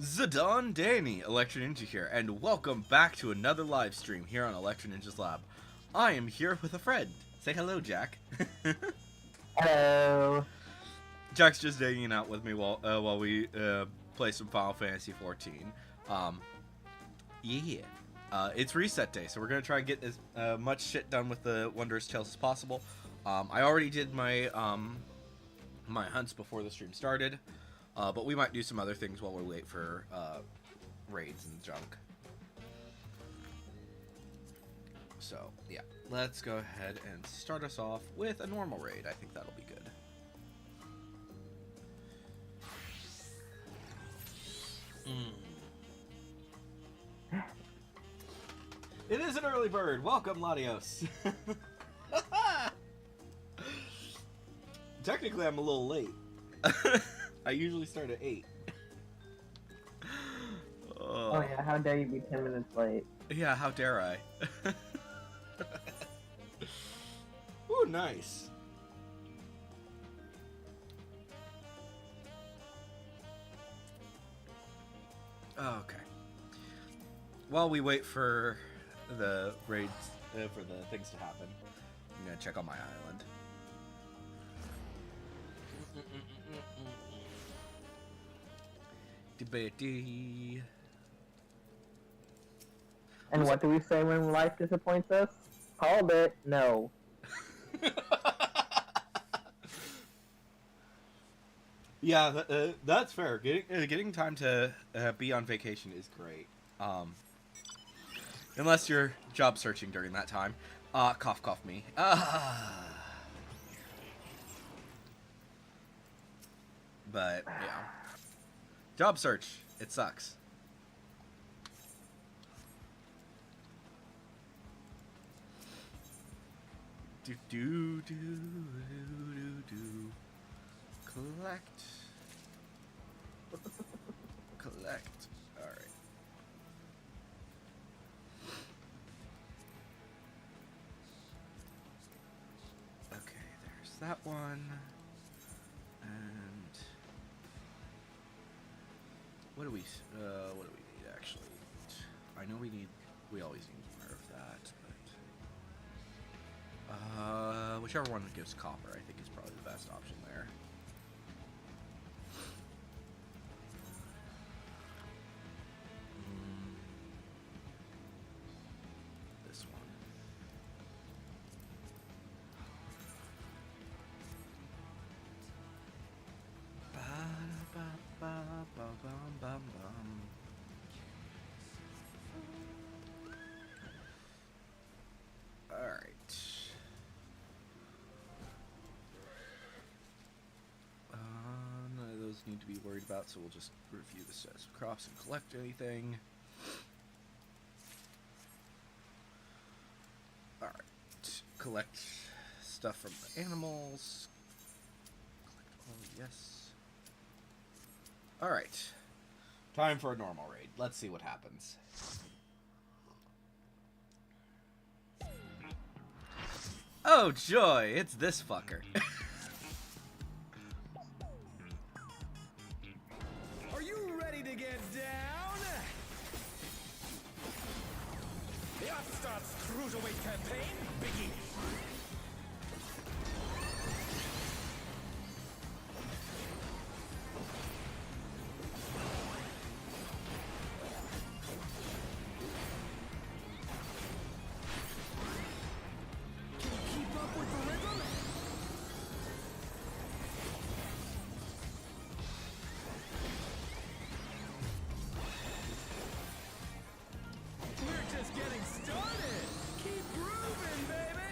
Zidane Danny, Electro Ninja here, and welcome back to another live stream here on Electro Ninja's Lab. I am here with a friend. Say hello, Jack. Hello. Jack's just hanging out with me while we play some Final Fantasy XIV. It's reset day, so we're gonna try to get as much shit done with the Wondrous Tales as possible. I already did my my hunts before the stream started. But we might do some other things while we wait for raids and junk. So, yeah. Let's go ahead and start us off with a normal raid. I think that'll be good. It is an early bird. Welcome, Latios. Technically, I'm a little late. I usually start at 8. Oh yeah, how dare you be 10 minutes late? Yeah, how dare I? Ooh, nice. Okay. While we wait for the raids, for the things to happen, I'm gonna check on my island. Debate. And what do we say when life disappoints us? Called it. No. Yeah, that's fair. Getting time to be on vacation is great. Unless you're job searching during that time. Cough, cough me. But, yeah. Job search. It sucks. Do do do do do. Collect. Collect. Alright. Okay, there's that one. And what do we need actually? I know we always need more of that, but whichever one gives copper, I think is probably the best option there. This one. Alright. None of those need to be worried about, so we'll just review the status of crops and collect anything. Alright. Collect stuff from the animals. Collect all, yes. Alright. Time for a normal raid. Let's see what happens. Oh joy, it's this fucker. Are you ready to get down? The Upstart's Cruiserweight campaign begins. Can you keep up with the rhythm? We're just getting started. Keep grooving, baby.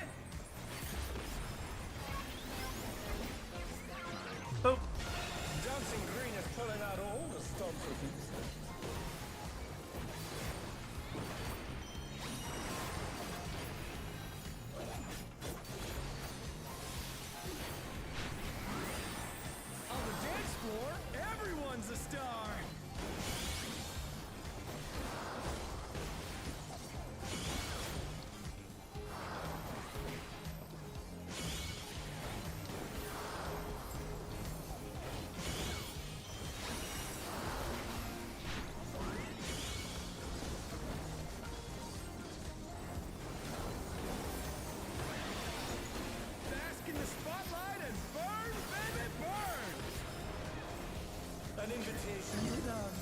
down,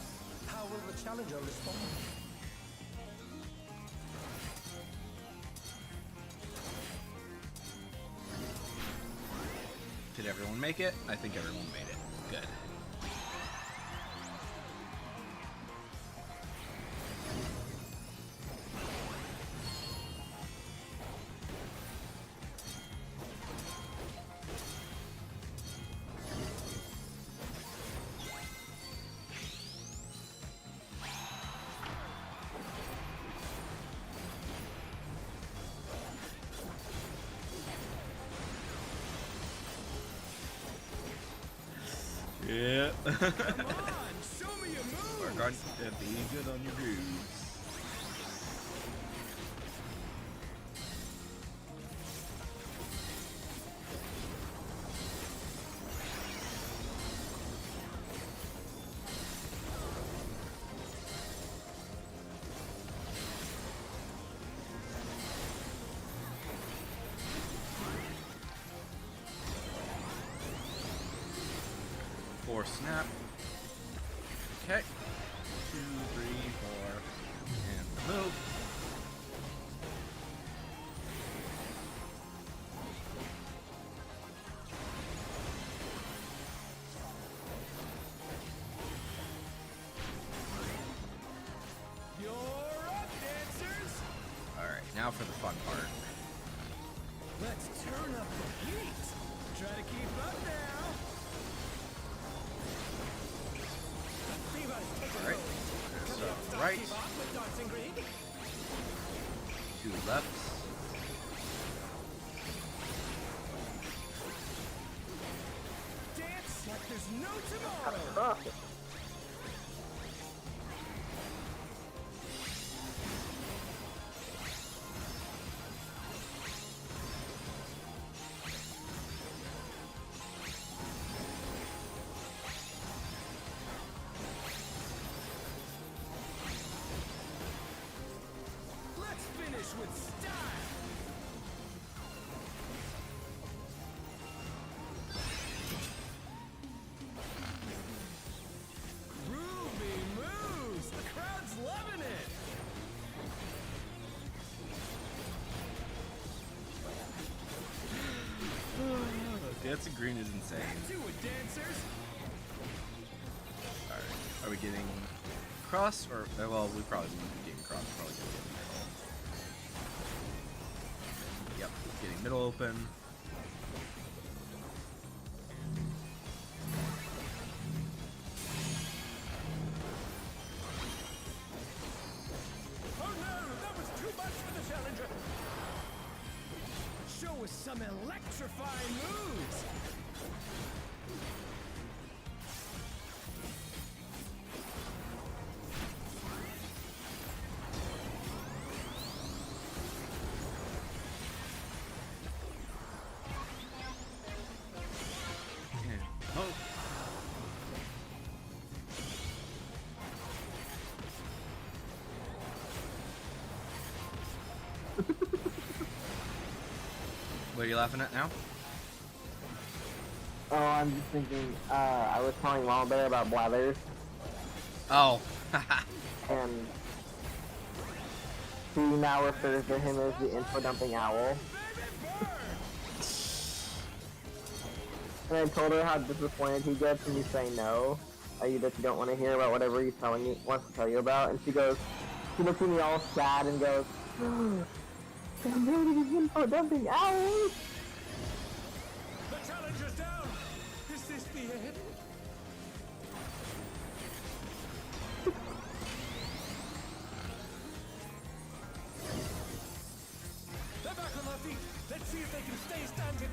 how will the challenger respond? Did everyone make it? I think everyone made it. Good. Yeah. Come on, show me your moves! Work on being good on your grooves. Four snap. Okay. 2, 3, 4, and move. You're up, dancers! Alright, now for the fun part. Let's turn up the heat! Try to keep up now! Alright. So, right. 2 lefts. Dance like there's no tomorrow! Oh, Let's finish with style! Groovy moves! The crowd's loving it! Dancing green is insane. Back to it, dancers! Alright. Are we getting cross or well we probably won't be getting cross, we're probably gonna get middle. Yep, getting middle open. Oh no, that was too much for the challenger! Show us some electrifying moves! Yeah. Oh. What are you laughing at now? oh, I'm just thinking, I was telling Mama Bear about Blathers, Oh. and he now refers to him as the info dumping owl. And I told her how disappointed he gets when you say no, that you don't want to hear about whatever he's wants to tell you about, and she looks at me all sad and goes, I'm really the info dumping owl! The challenger's down! Is this the end? They're back on their feet! Let's see if they can stay standing!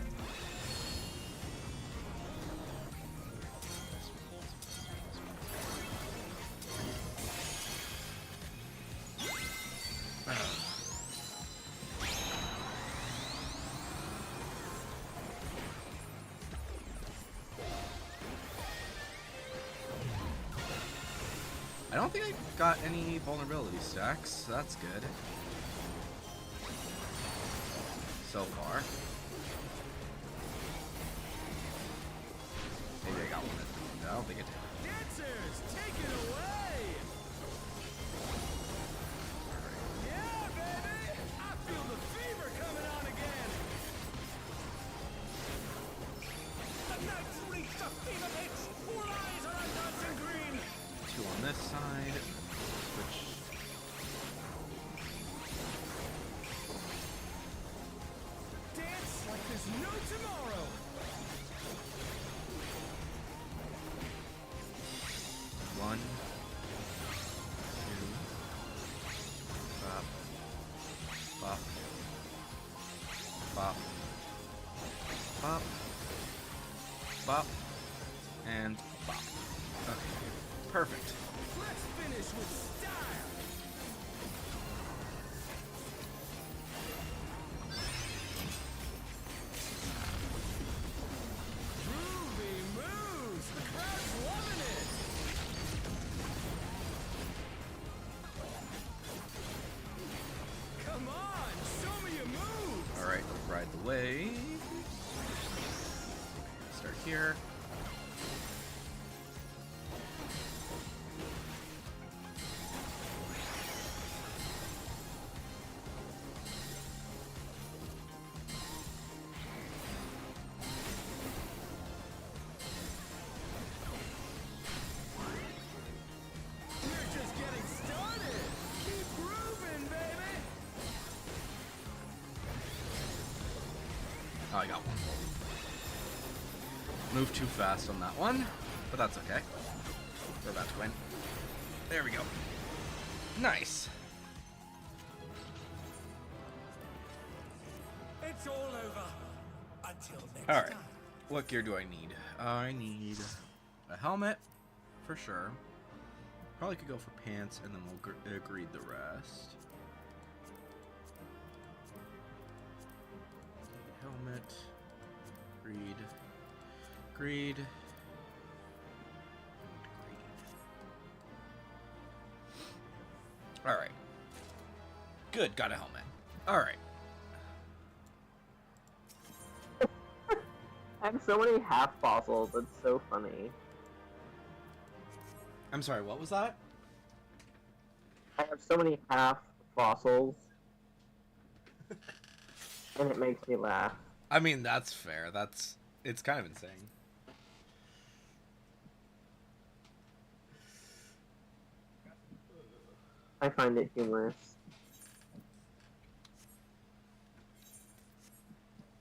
I don't think I got any vulnerability stacks, so that's good. So far. Maybe I got one. I don't think I did. Dancers, take it away! this side. Switch. Dance like there's no tomorrow. One, two, bop, bop, bop, bop, bop, and bop. Okay, perfect. Let's finish with style. Groovy moves. The crowd's loving it. Come on, show me your moves. All right, ride the wave. Start here. We're just getting started. Keep grooving, baby. Oh, I got one. Move too fast on that one, but that's okay. We're about to win. There we go. Nice. It's all over. Until next All right. time. What gear do I need? I need a helmet, for sure. Probably could go for pants, and then we'll greed the rest. Helmet. Greed. Greed. Greed. Alright. Good, got a helmet. Alright. I have so many half fossils. It's so funny. I'm sorry, what was that? I have so many half fossils, and it makes me laugh. I mean, that's fair. It's kind of insane. I find it humorous.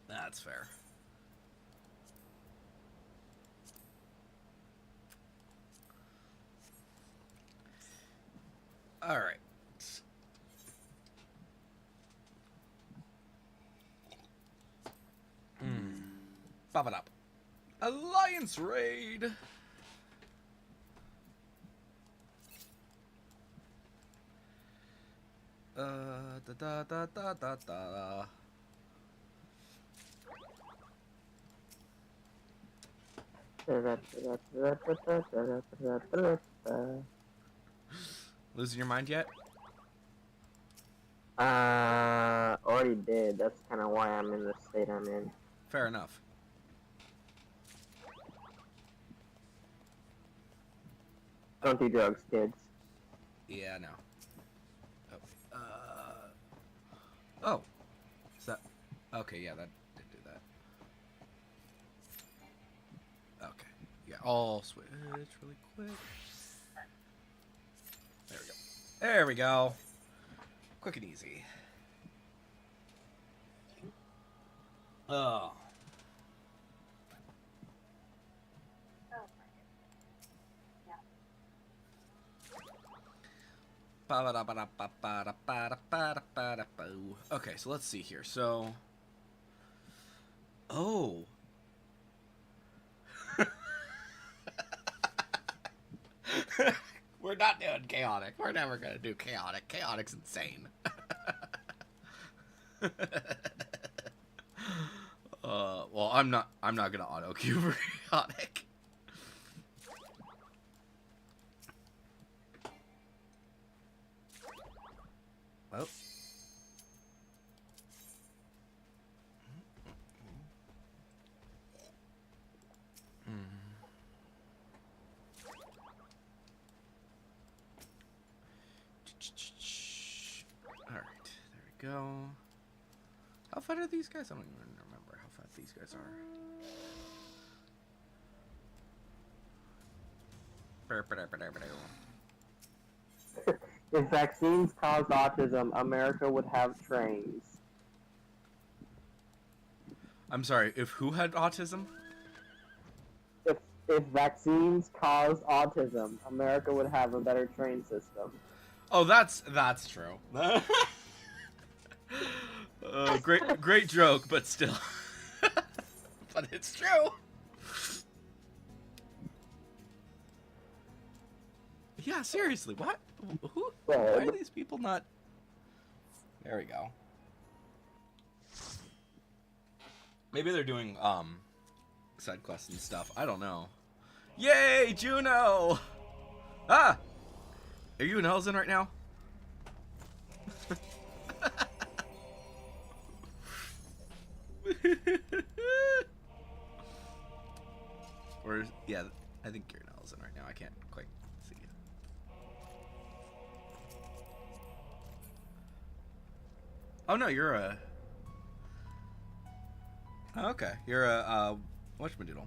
That's fair. All right. Pop it up. Alliance raid. Da da da da da da. Losing your mind yet? Already did. That's kind of why I'm in the state I'm in. Fair enough. Don't do drugs, kids. Yeah, no. Oh. Oh. Is that... Okay, yeah, that did do that. Okay. Yeah, I'll switch really quick. There we go. There we go. Quick and easy. Oh. Okay, so let's see here. So, oh, we're not doing chaotic. We're never gonna do chaotic. Chaotic's insane. Well, I'm not gonna auto queue for chaotic. Oh. Alright, there we go. How fat are these guys? I don't even remember how fat these guys are. If vaccines caused autism, America would have trains. I'm sorry, if who had autism? If if vaccines caused autism, America would have a better train system. Oh, that's true. Great joke, but still. But it's true. Yeah, seriously, what? Who? Why are these people not? There we go. Maybe they're doing side quests and stuff. I don't know. Yay, Juno! Ah, are you in Elzen right now? Or yeah, I think you're in Elzen right now. I can't quite see you. Oh no, you're a. Oh, okay, you're a whatchamadoodle.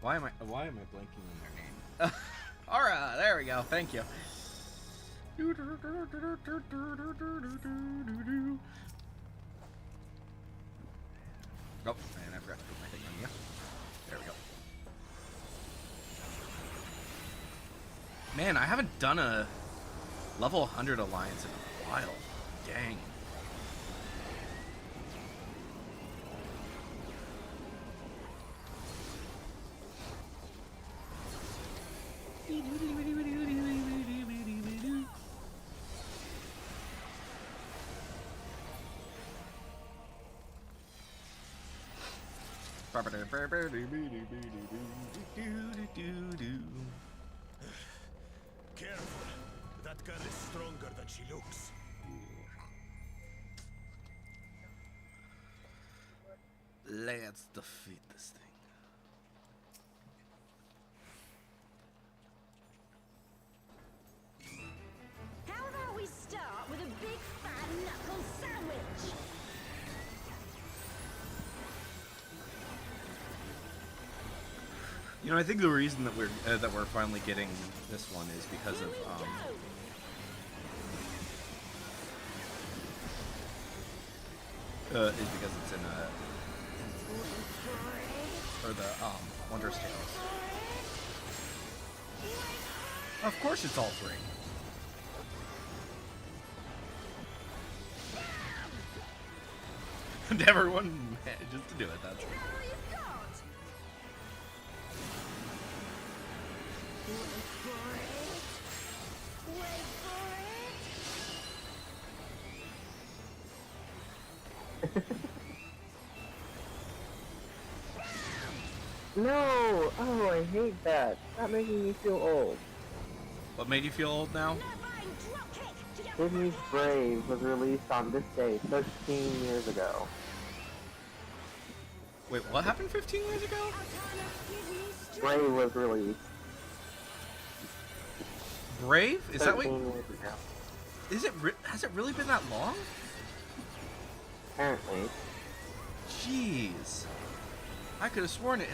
Why am I blanking on their name? Aura, there we go. Thank you. Oh man, I forgot to put my thing on you. There we go. Man, I haven't done a level 100 alliance in a while. Dang. Careful. That girl is stronger than she looks. Let's defeat this thing. How about we start with a big fat knuckle sandwich? You know, I think the reason that we're finally getting this one is because of is because it's in or the Wondrous Tales. Of course, it's all three. And everyone just to do it. That's. Is that all you've got? Wait for it. Wait for it. No! Oh, I hate that. Stop making me feel old. What made you feel old now? No buying dropkick to get Disney's Brave was released on this day 13 years ago. Wait, what happened 15 years ago? Altana, give me strength. Brave was released Brave? Is that 13 what? years ago. Is it? Has it really been that long? Apparently. Jeez. I could have sworn it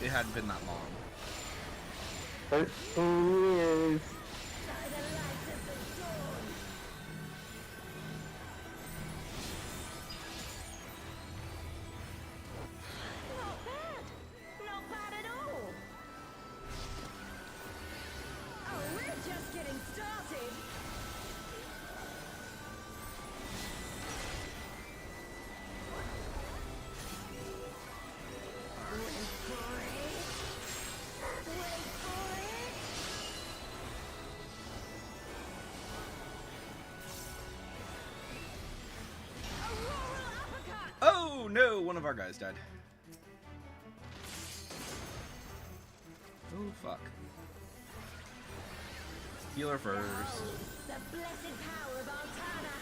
hadn't been that long. 13 years. By the light of the dawn. Not bad. Not bad at all. Oh, we're just getting started. Wait for it. Wait for it. Auroral uppercut. Oh no! One of our guys died. Oh fuck. Healer first. The blessed power of Altana.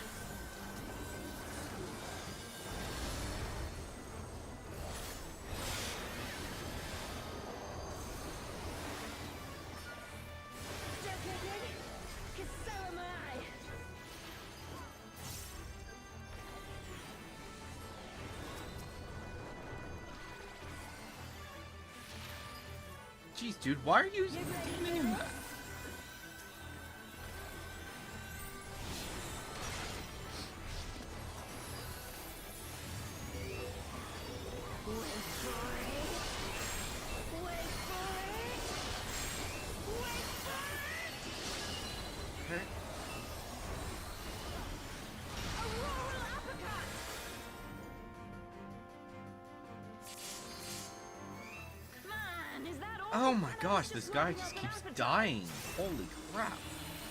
Still kicking? 'Cause so am I. Jeez, dude, why are you doing that? Okay. Man, is that all? Oh my gosh, this guy just keeps dying. Holy crap.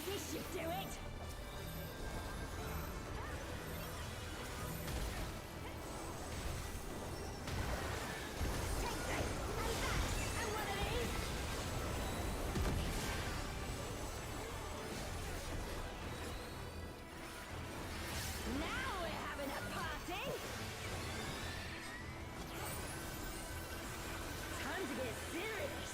This should do it. Take this, and that, and one of these. Now we're having a party. Time to get serious.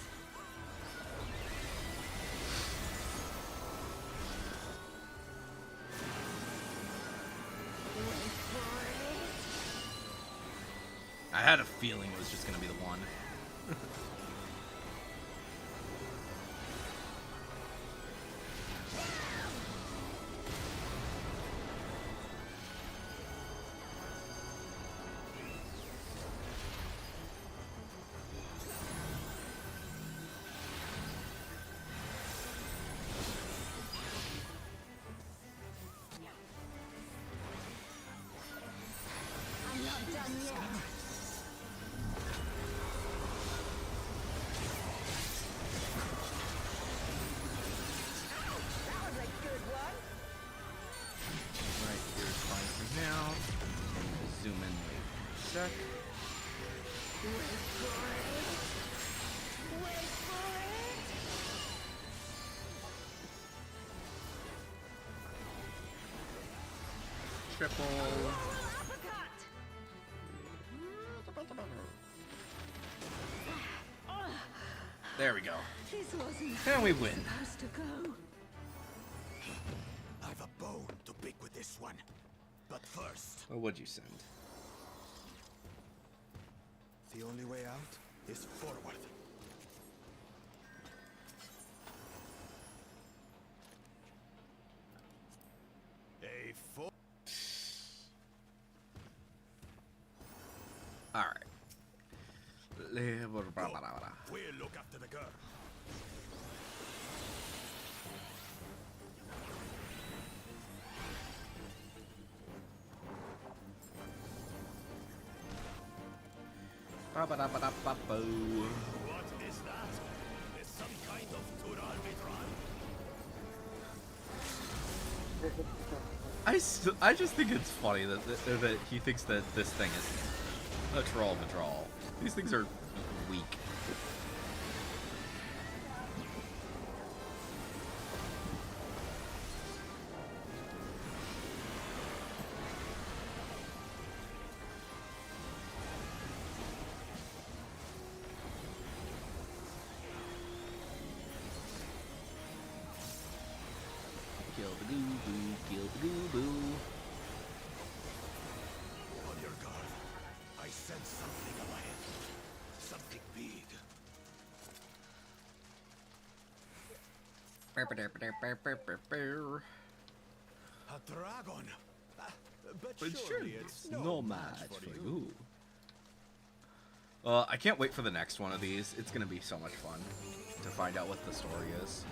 Wait for it. I had a feeling it was just gonna be the one. I'm not done yet. Ow, that was a good one. Right here's fine for now. And we'll zoom in later in a sec. Wait for it. Wait for it. Triple. Uppercut. There we go. This wasn't And we win. supposed to go. I've a bone to pick with this one. But first, What would you send? the only way out is forward. A fo- Alright. We'll look after the girl. Ba-ba-da-ba-da-ba-boo. What is that? Is some kind of Tural Vitral? I just think it's funny that he thinks that this thing is a troll Vidral. These things are weak. Kill the goo boo, kill the goo boo. On your guard. I sense something alive. Something big. A dragon. But surely it's no match for you. I can't wait for the next one of these. It's gonna be so much fun to find out what the story is.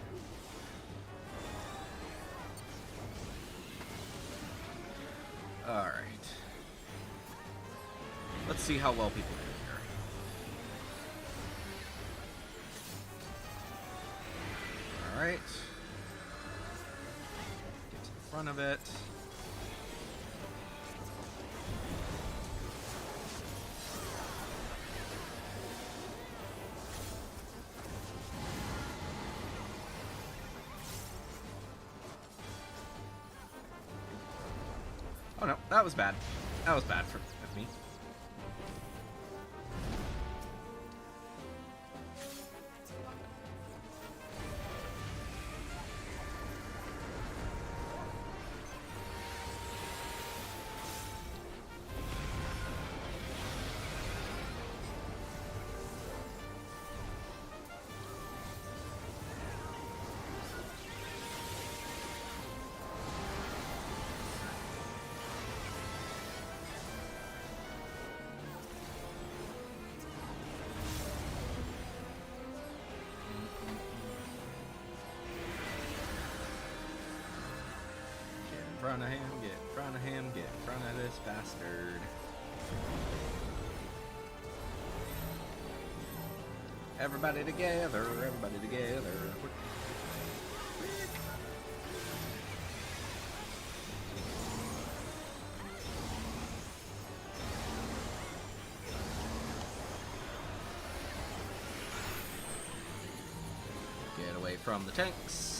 Alright. Let's see how well people do here. Alright. Get to the front of it. Oh no, that was bad. That was bad of me. front of him, get in front of him, get in front of this bastard. Everybody together, everybody together. Get away from the tanks.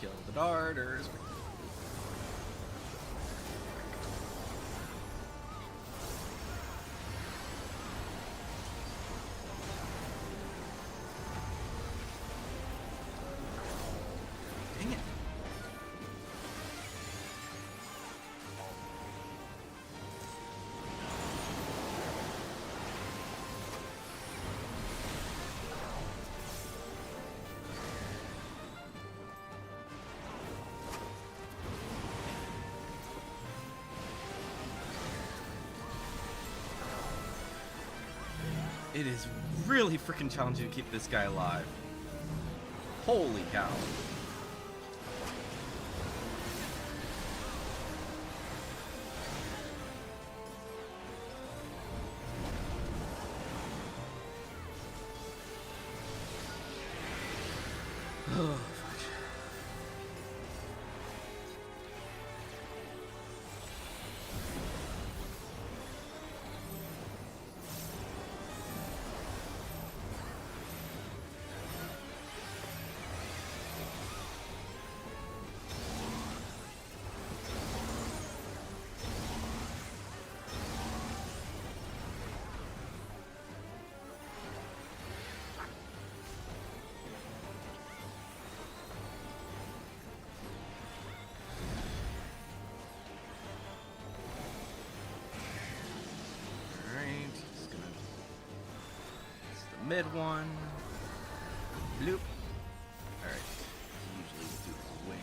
Kill the darters. Dang it. It is really freaking challenging to keep this guy alive. Holy cow. Oh, fuck. Mid one. Bloop. Alright. Usually we'll do the wing.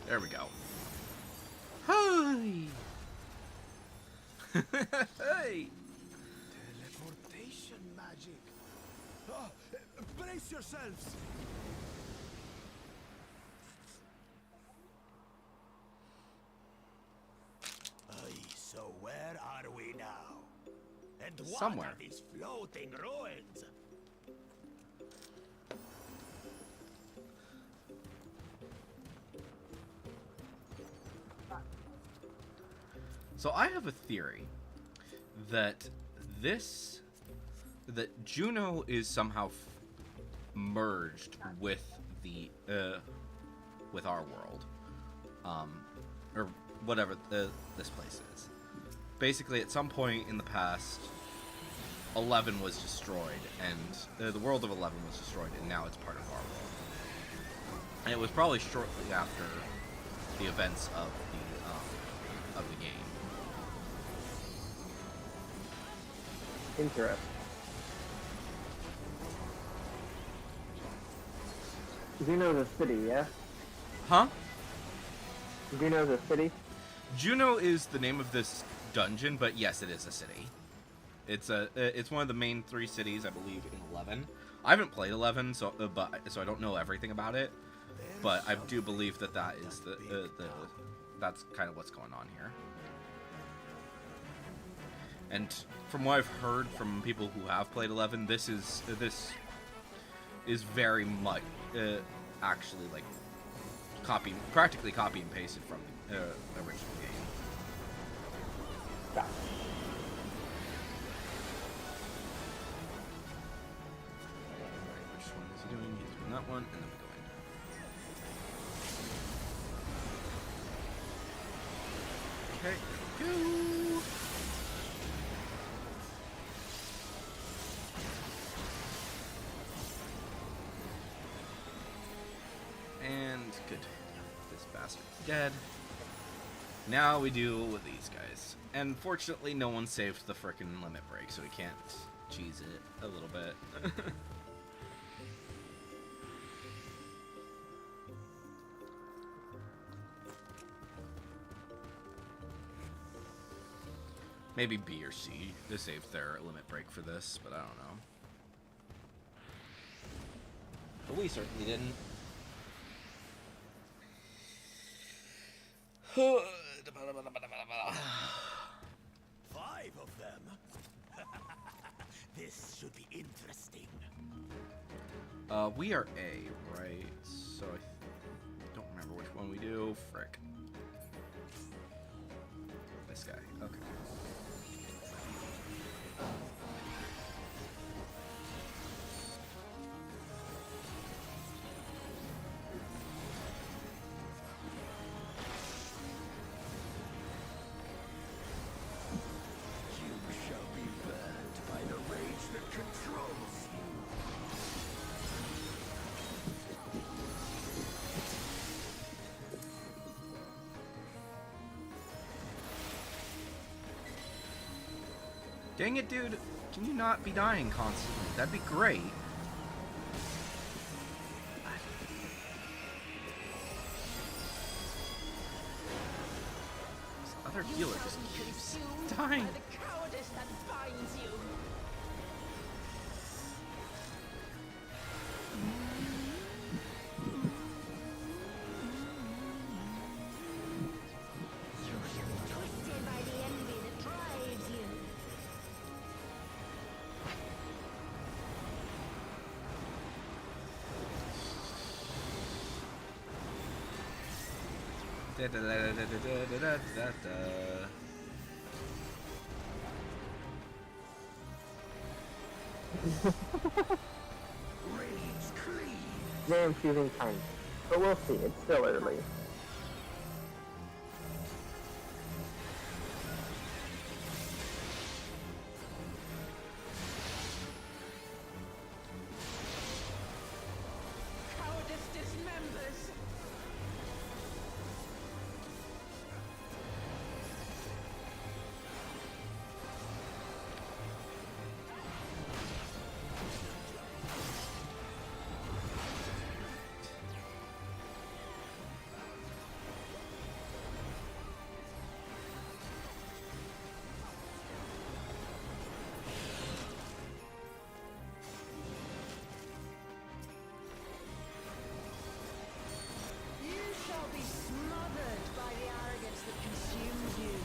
There we go. Hi. Hey. Teleportation magic. Ah, brace yourselves. So where are we now? And what Somewhere. are these floating ruins? So I have a theory that that Juno is somehow merged with the with our world, or whatever this place is. Basically, at some point in the past, 11 was destroyed, and the world of 11 was destroyed, and now it's part of our world. And it was probably shortly after the events of the game. Interesting. Juno's a city, yeah? Huh? Juno's a city? Juno is the name of this dungeon, but yes, it is a city. It's one of the main 3 cities, I believe, in 11. I haven't played 11, so I don't know everything about it. But I do believe that is that's kind of what's going on here. And from what I've heard from people who have played 11, this is very much actually like practically copy and pasted from the original game. Yeah. Which one is he doing? He's doing that one, and then we go in. Okay, go. And good. This bastard's dead. Now we deal with these guys. And fortunately, no one saved the frickin' limit break, so we can't cheese it a little bit. Maybe B or C to save their limit break for this, but I don't know. But we certainly didn't. Five of them. This should be interesting. We are A, right? So I don't remember which one we do. Frick. This guy. Okay. You shall be burned by the rage that controls you. Dang it, dude. Can you not be dying constantly? That'd be great. This other healer just keeps dying. By the cowardice that binds you. Twisted by the envy that drives you. Da, da, da, da, da, da, da, da, da. Rage cleave. James choosing time. But we'll see, it's still early. Cowardice dismembers. You shall be smothered by the arrogance that consumes you.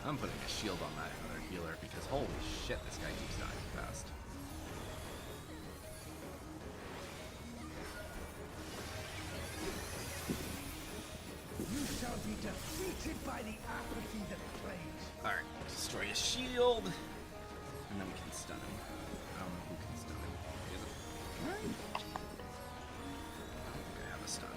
I'm putting a shield on that other healer because holy shit, this guy keeps dying fast. You shall be defeated by the apathy that plagues. Alright, destroy his shield. And then we can stun him. I don't know who can stun him. Is it? I don't think I have a stun.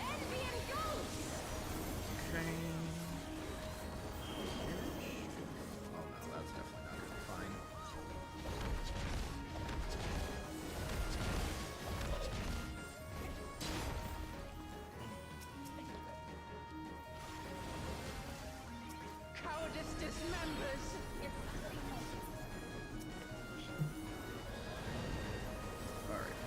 Envy and ghosts. Okay. Oh no, that's definitely not gonna be fine. Cowardice dismembers. Alright.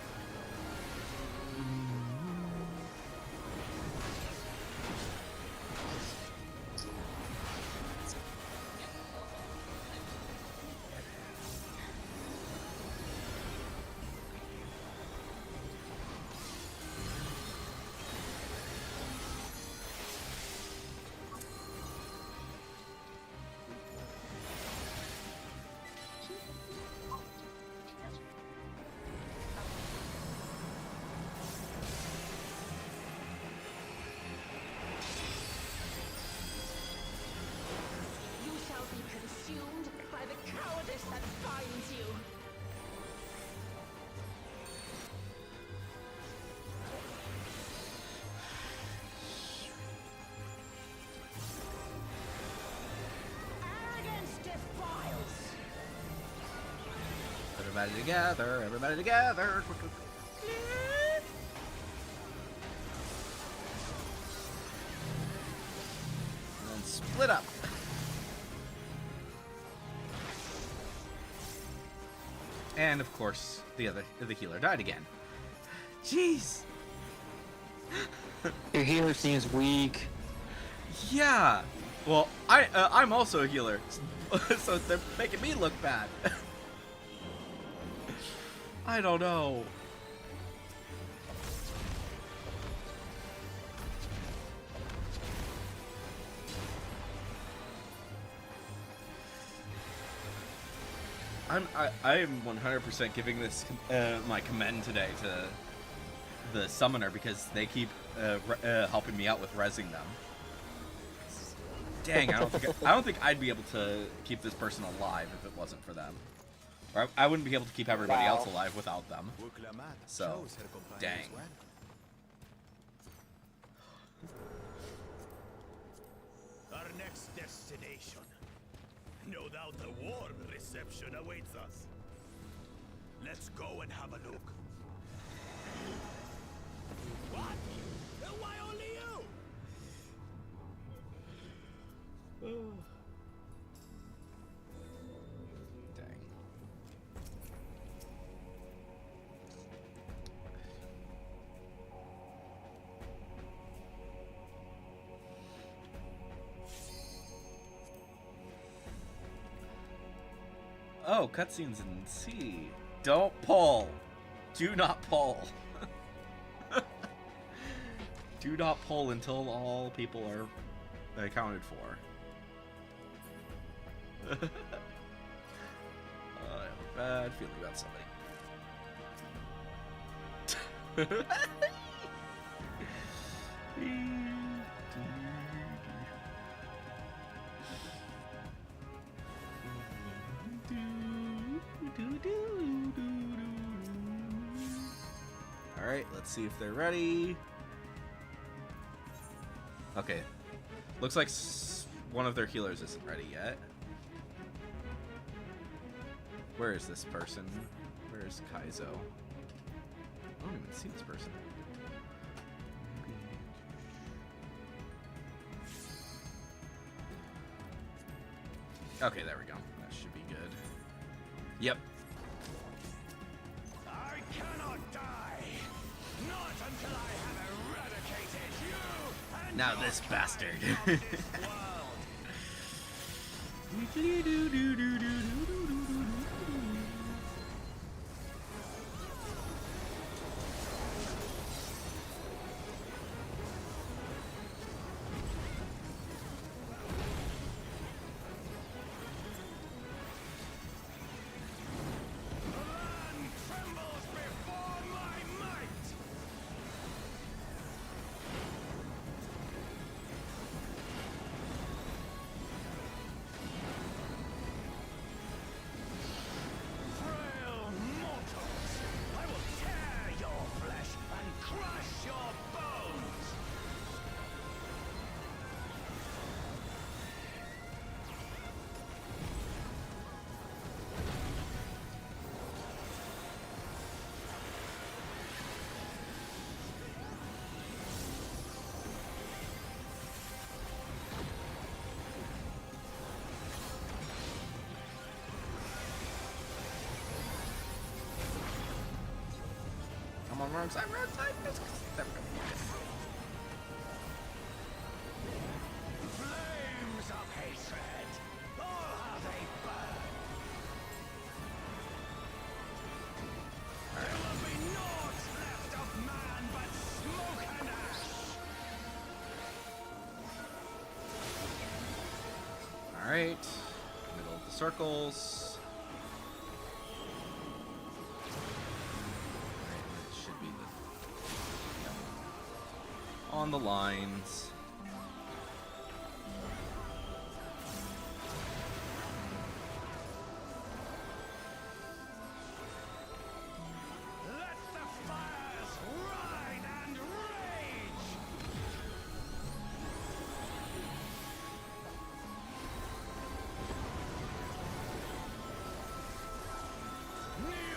Everybody together, everybody together. And then split up. And of course, the healer died again. Jeez. Your healer seems weak. Yeah. Well, I'm also a healer, so they're making me look bad. I don't know. I am 100% giving this my commend today to the summoner because they keep helping me out with rezzing them. Dang, I don't think I'd be able to keep this person alive if it wasn't for them. Or I wouldn't be able to keep everybody else alive without them. So, dang. Our next destination. No doubt a warm reception awaits us. Let's go and have a look. What? Why only you? Dang. Oh, cutscenes in C. Don't pull. Do not pull. Do not pull until all people are accounted for. I have a bad feeling about somebody. Alright, let's see if they're ready. Okay. Looks like one of their healers isn't ready yet. Where is this person? Where is Kaizo? I don't even see this person. Okay, there we go. That should be good. Yep. I cannot die. Not until I have eradicated you and Now your this bastard. kind of this world. The land trembles before my might. Frail mortals, I will tear your flesh and crush your bones. I'm on wrong side, wrong side. There we go. Flames of hatred, oh how they burn. There will be naught left of man but smoke and ash. Alright. Middle of the circles. Alright, it should be on the lines. Let the fires ride and rage. Kneel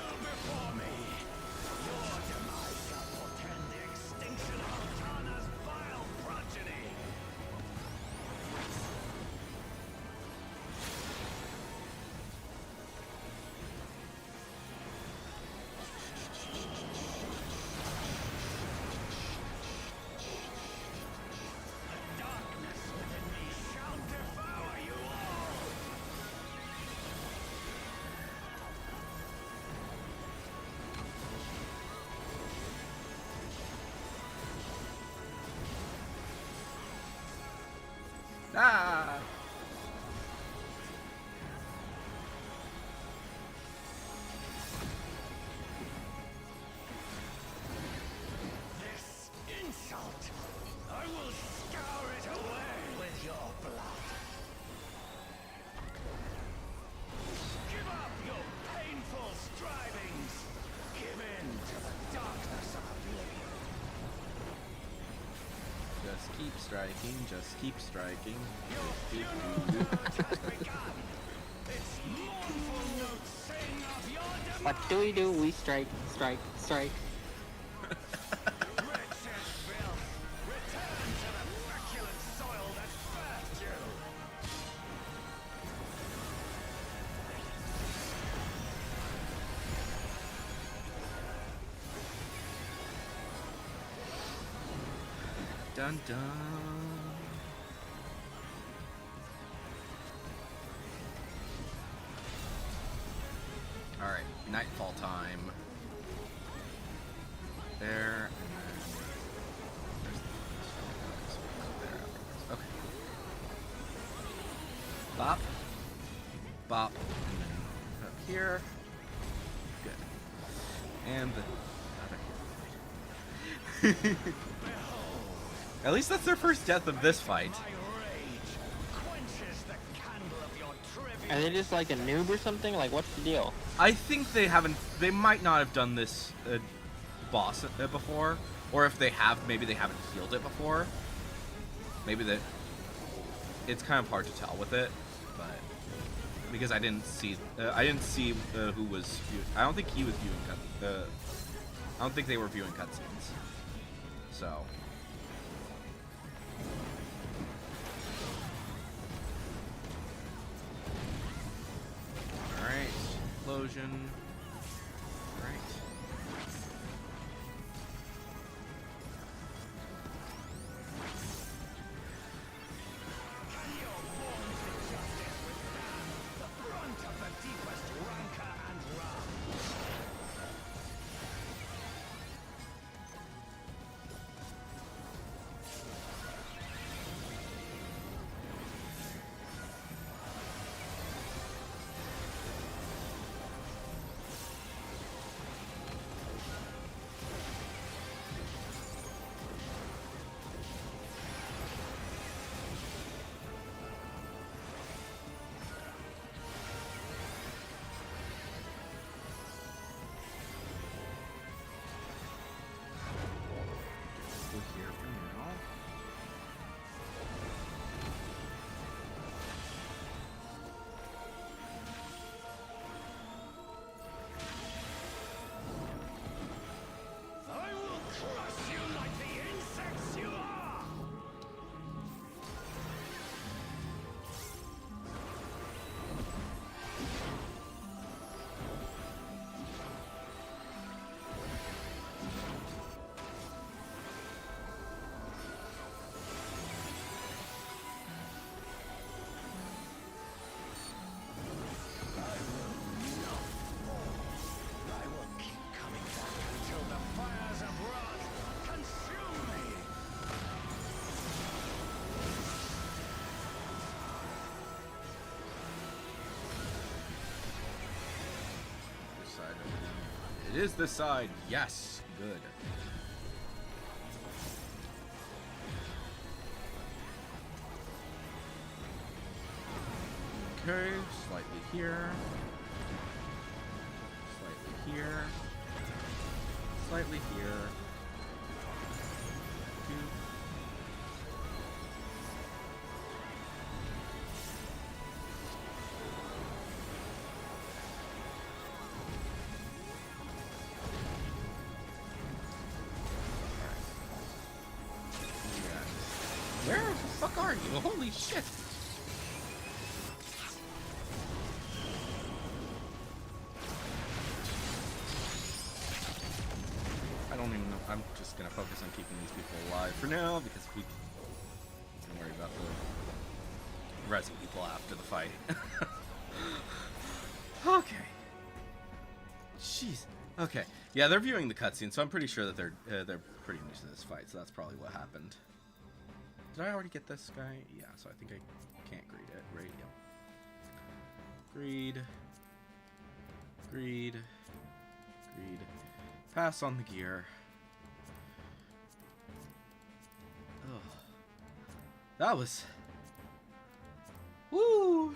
Keep striking, just keep striking. Your funeral has begun. Its mournful notes sing of your demise. What do we do? We strike, strike, strike. Wretched filth, return to the feculent soil that birthed you. Dun dun. All right, nightfall time. There, and then there. Okay. Bop, bop, and then up here. Good. And the other here. At least that's their first death of this fight. My rage quenches the candle of your trivial. Are they just like a noob or something? Like, what's the deal? I think they haven't. They might not have done this boss before, or if they have, maybe they haven't healed it before. Maybe that. It's kind of hard to tell with it, but because I didn't see who was. I don't think he was viewing I don't think they were viewing cutscenes. So. Alright, explosion. Alright. Can your warmth and justice withstand the brunt of the deepest rancor and wrath? Go here for now. I will crush you like the insects you are! I will keep coming back until the fires of wrath consume me! This side over there. It is this side. Yes. Good. Okay, slightly here. Slightly here. Slightly here. Two. Yeah. Where the fuck are you? Holy shit! I don't even know. I'm just gonna focus on keeping these people alive for now because we can worry about the resin people after the fight. Okay. Jeez. Okay. Yeah, they're viewing the cutscene, so I'm pretty sure that they're pretty new to this fight. So that's probably what happened. Did I already get this guy? Yeah. So I think I can't greed it, right? Yep. Greed. Greed. Greed. Pass on the gear. Oh. That was... Woo!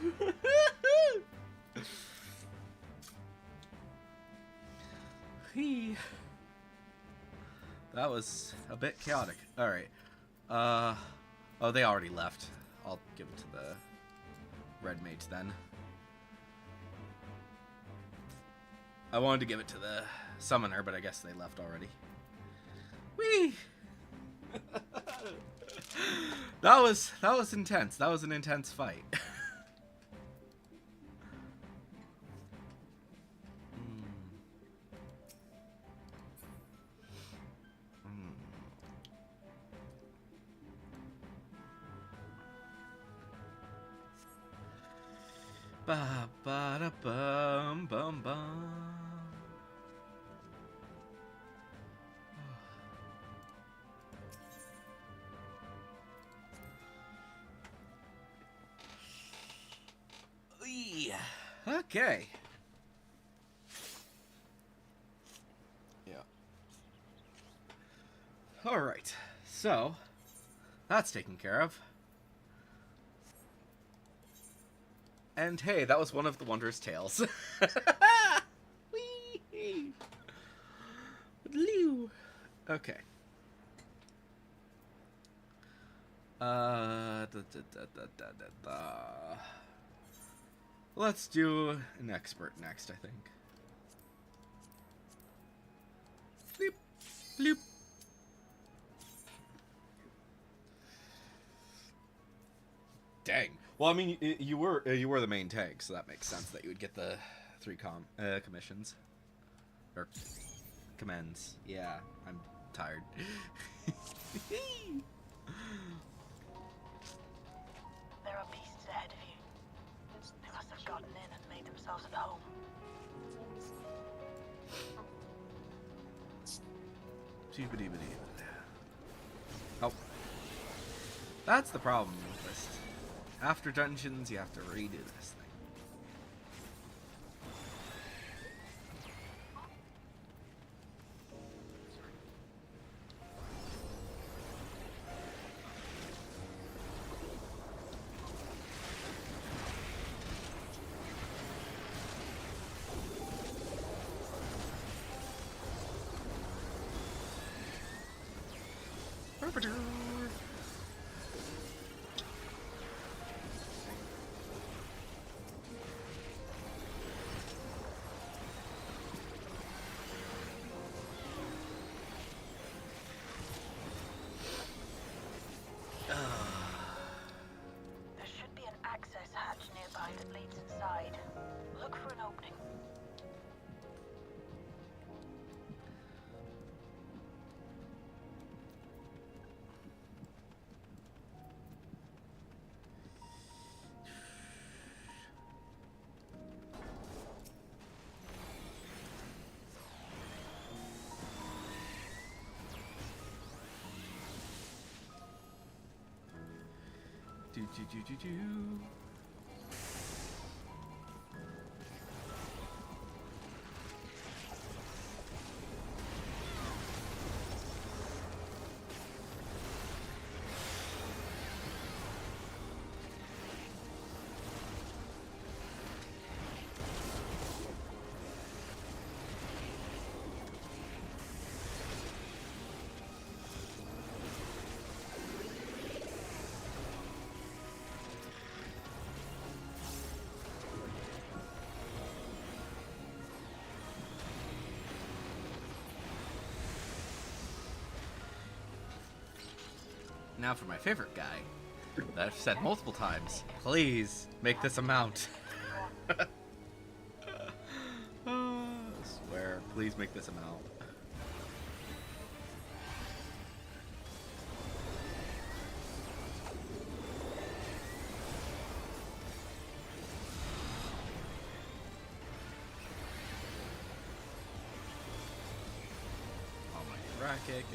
That was a bit chaotic. Alright. Oh, they already left. I'll give it to the red mates then. I wanted to give it to the summoner, but I guess they left already. Whee! That was intense. That was an intense fight. Ba ba da bum bum bum. Eee. Okay. Yeah. All right. So that's taken care of. And hey, that was one of the Wondrous Tales. Whee! Okay. Let's do an expert next, I think. Bloop, bloop. Dang. Well, I mean, you were the main tank, so that makes sense that you would get the 3 commissions or commands. Yeah, I'm tired. There are beasts ahead of you. They must have gotten in and made themselves at home. Oh, that's the problem with this. After dungeons, you have to redo this thing. There should be an access hatch nearby that leads inside. Look for an opening. Do. Now for my favorite guy that I've said multiple times. Please make this amount. I swear, please make this amount. Almighty Racket.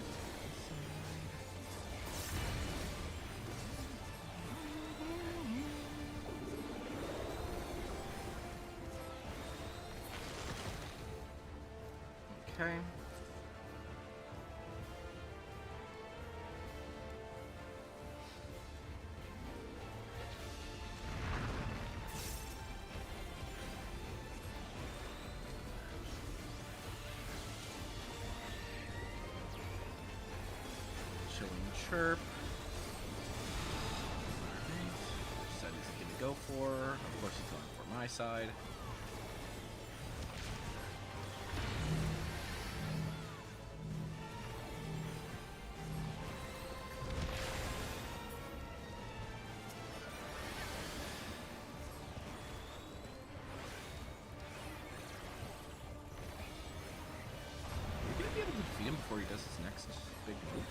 Okay. Chilling Chirp. go for? Of course he's going for my side. Are you gonna be able to defeat him before he does his next big move?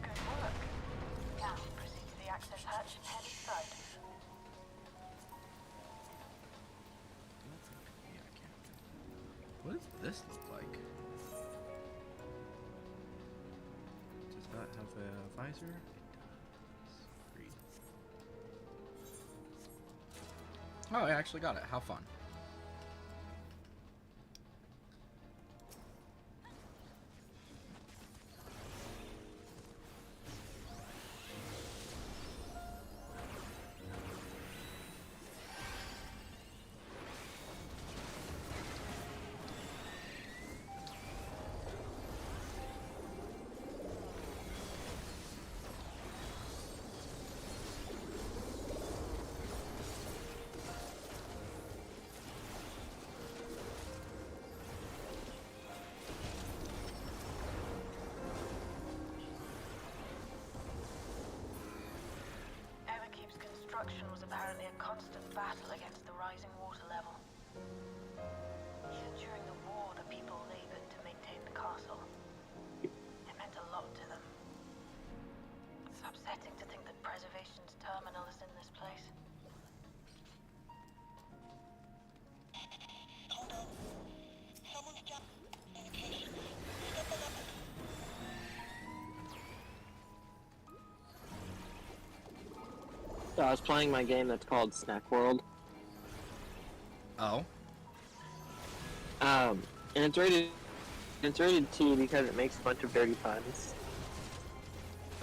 Good work. Now, proceed to the access hatch and head inside. Yeah, I can't. What does this look like? Does that have a visor? It does. Great. Oh, I actually got it. How fun. Everkeep's construction was apparently a constant battle against the rising water level. Even during the war, the people labored to maintain the castle. It meant a lot to them. It's upsetting to think that preservation's terminal is in this place. So I was playing my game that's called Snack World. Oh. And it's rated T because it makes a bunch of dirty puns.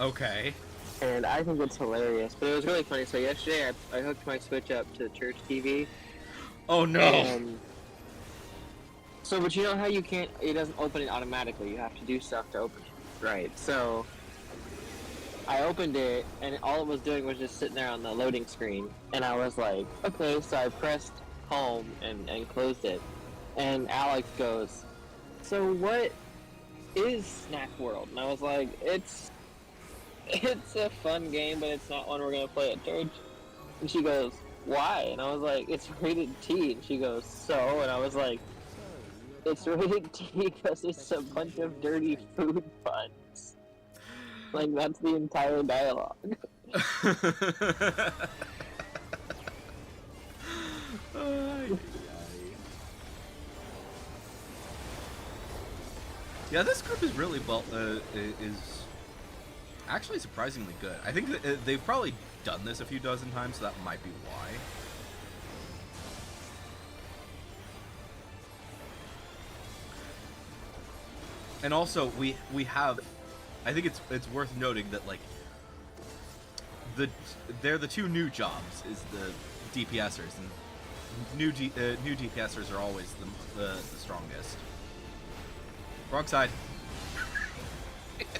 Okay. And I think it's hilarious. But it was really funny. So yesterday I hooked my Switch up to the church TV. Oh no. And so, but you know how you can't, it doesn't open it automatically. You have to do stuff to open it. Right. So I opened it and all it was doing was just sitting there on the loading screen. And I was like, okay, so I pressed home and closed it. And Alex goes, so what is Snack World? And I was like, it's a fun game, but it's not one we're gonna play at church. And she goes, why? And I was like, it's rated T. And she goes, so? And I was like, it's rated T because it's a bunch of dirty food puns. Like, that's the entire dialogue. Yeah, this group is really is actually surprisingly good. I think that, they've probably done this a few dozen times, so that might be why. And also, we have, I think it's worth noting that like they're the two new jobs is the DPSers, and new DPSers are always the strongest. Wrong side.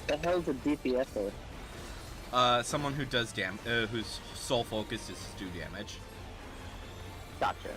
The hell's a DPSer? Someone who does whose sole focus is to do damage. Gotcha.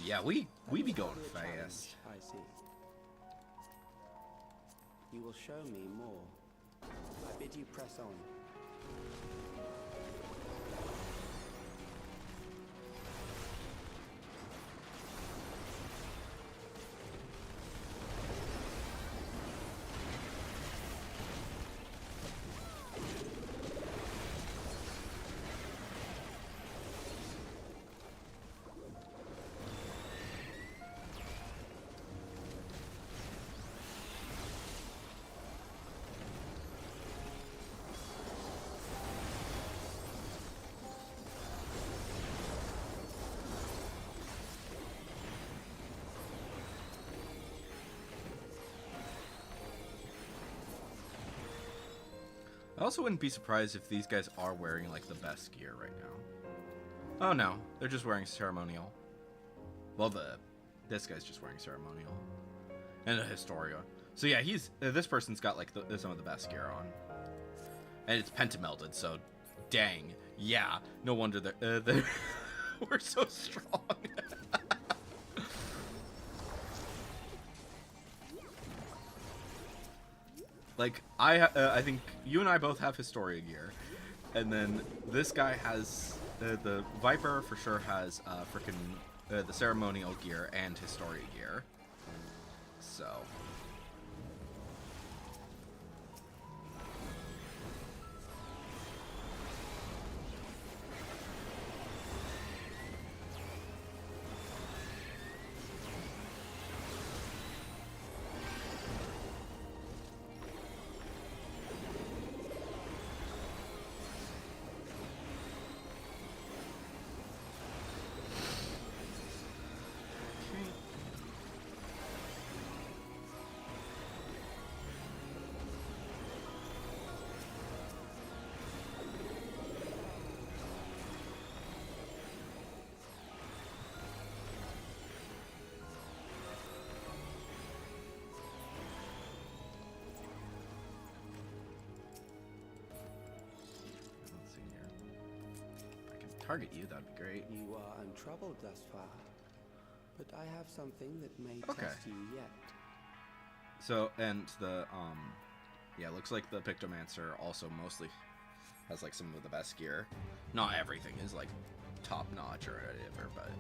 Yeah, we be going Possibly a challenge, fast. I see. You will show me more. I bid you press on. I also wouldn't be surprised if these guys are wearing like the best gear right now. Oh no, they're just wearing ceremonial. Well, this guy's just wearing ceremonial and a Historia. So yeah, he's this person's got like some of the best gear on, and it's pentamelded. So, dang, yeah, no wonder they're we're so strong. Like I think you and I both have Historia gear, and then this guy has the Viper for sure has freaking the ceremonial gear and Historia gear. So. Target you, that'd be great. You are untroubled thus far, but I have something that may Okay. test you yet. So, and the, yeah, looks like the Pictomancer also mostly has, like, some of the best gear. Not everything is, like, top-notch or whatever, but,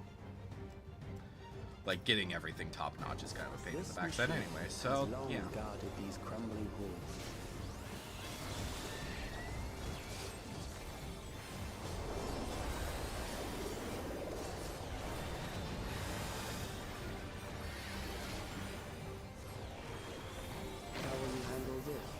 like, getting everything top-notch is kind of a pain in the backside machine anyway, has so, long yeah. guarded these crumbling halls. How will you handle this?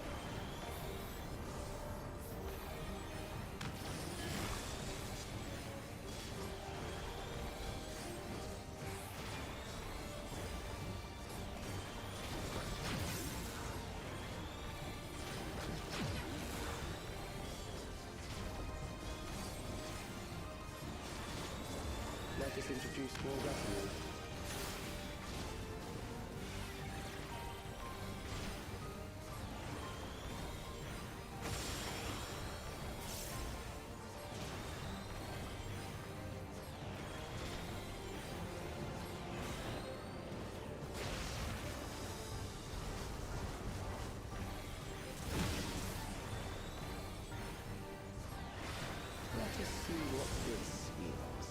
Let us introduce more weaponry. Let us see what this is.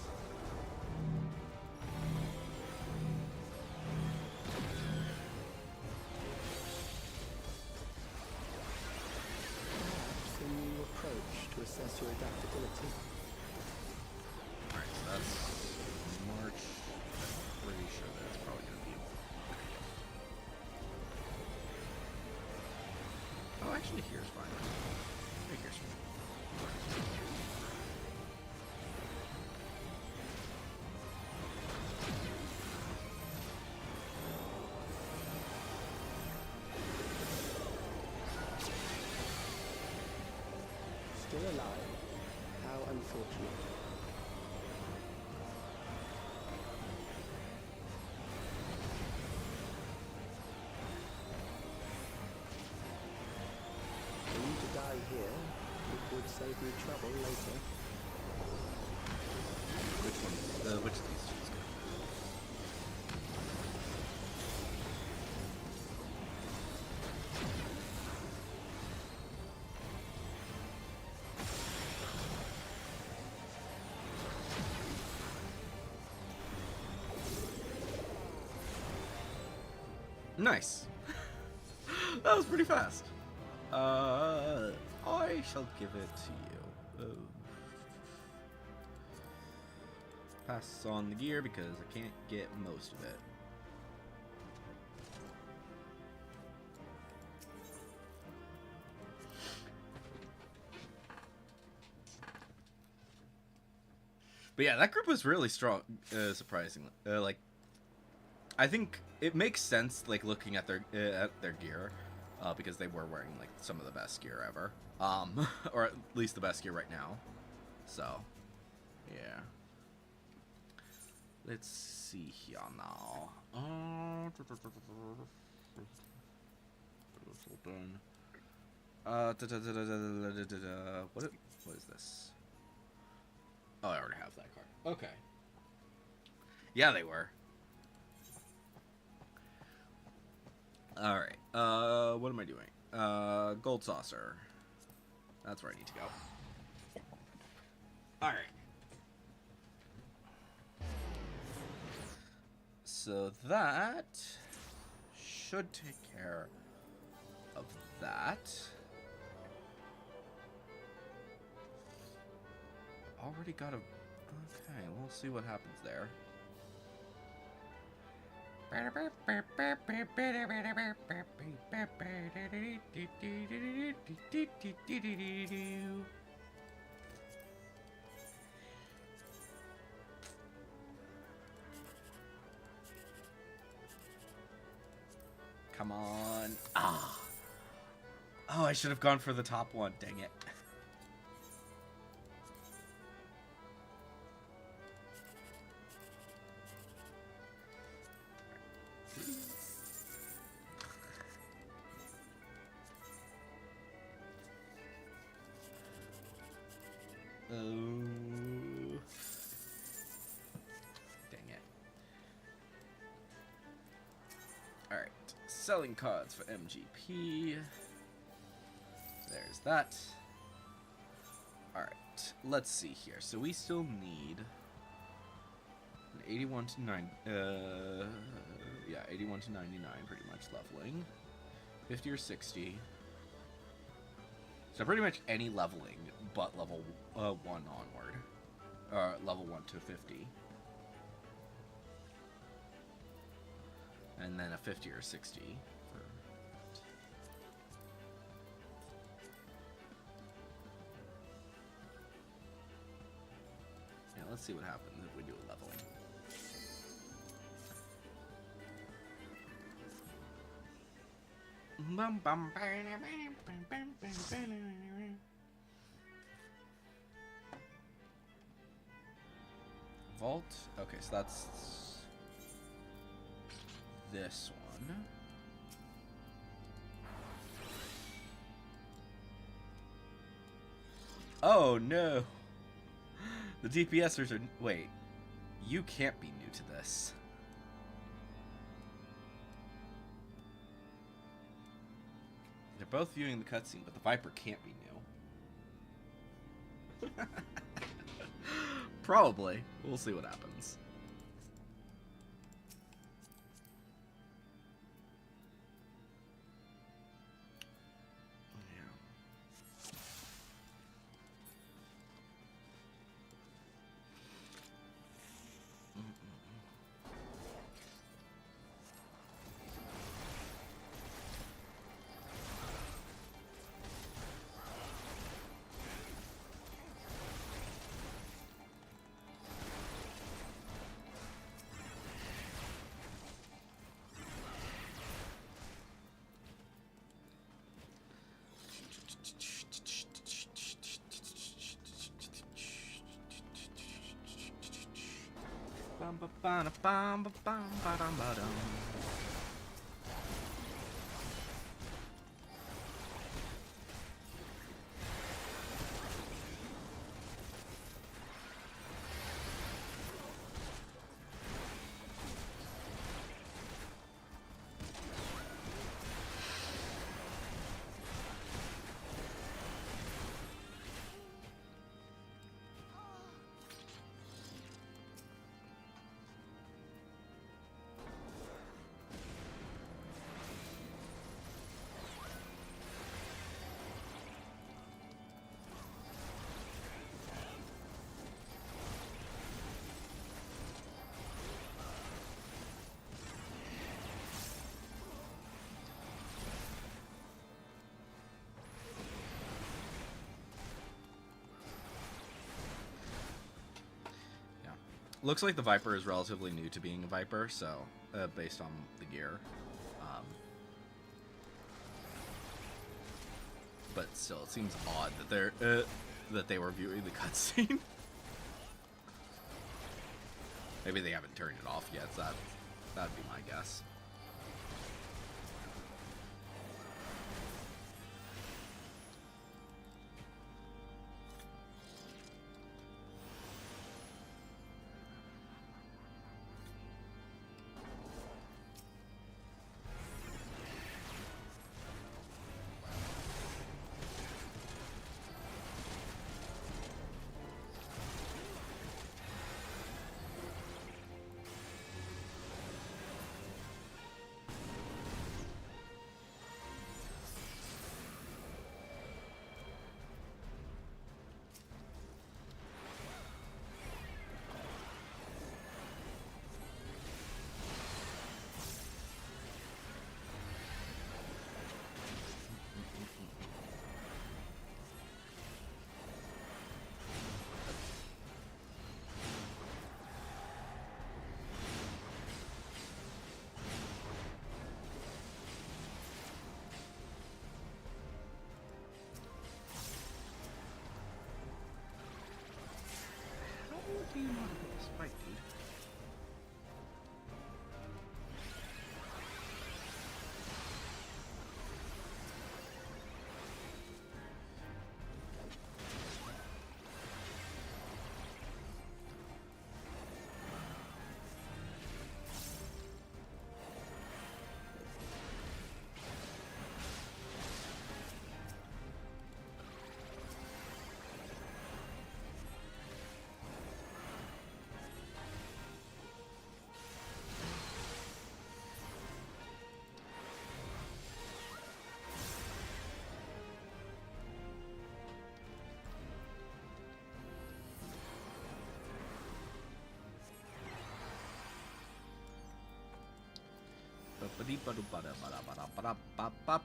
Perhaps a new approach to assess your adaptability. Alright, so that's March. I'm pretty sure that's probably going to be... Oh, actually, here's fine. Right here's fine. Still alive. How unfortunate. For you to die here, it would save me trouble later. Which one? Which of these two is good? Nice. That was pretty fast. I shall give it to you. Oh. Pass on the gear because I can't get most of it. But yeah, that group was really strong, surprisingly. Like, I think it makes sense, like, looking at their gear, because they were wearing, like, some of the best gear ever. Or at least the best gear right now. So, yeah. Let's see here now. What is this? Oh, I already have that card. Okay. Yeah, they were. Alright. What am I doing? Gold saucer. That's where I need to go. Alright. So that should take care of that. Already got a... Okay, we'll see what happens there. Come on. Ah. Oh, I should have gone for the top one. Dang it. Oh. Dang it. Alright. Selling cards for MGP. There's that. Alright. Let's see here. So we still need an 81 to 9. Yeah, 81 to 99 pretty much leveling. 50 or 60. So pretty much any leveling but level 1 onward. Level 1 to 50. And then a 50 or 60 for... Yeah, let's see what happens if we do a leveling. Vault. Okay, so that's this one. Oh no! The DPSers are... Wait. You can't be new to this. They're both viewing the cutscene, but the Viper can't be new. Probably. We'll see what happens. Looks like the Viper is relatively new to being a Viper, so based on the gear. But still, it seems odd that they were viewing the cutscene. Maybe they haven't turned it off yet. So that'd be my guess. Do you know how to get this fight, dude? Ba-ba-dee-ba-doo-ba-da-ba-da-ba-da-ba-da-ba-da.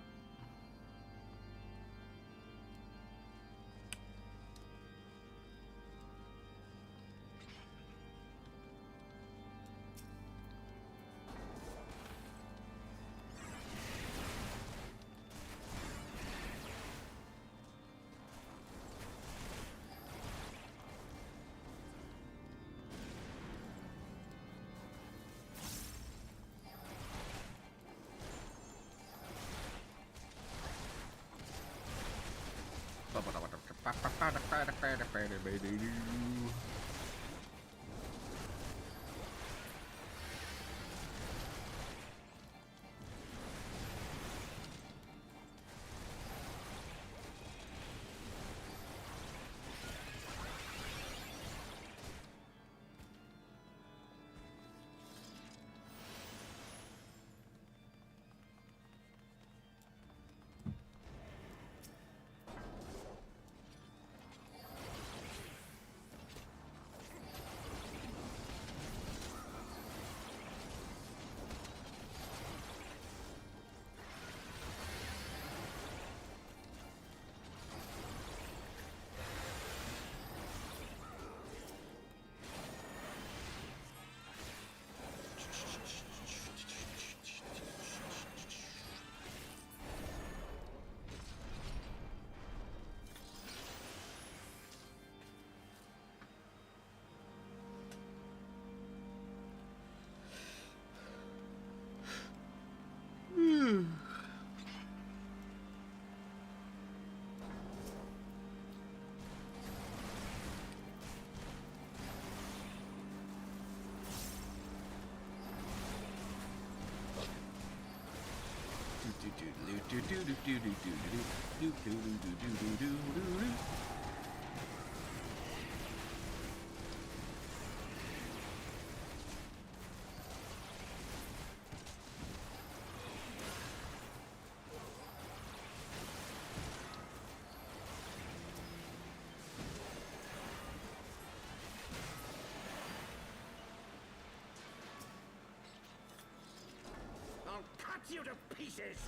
I'll cut you to pieces!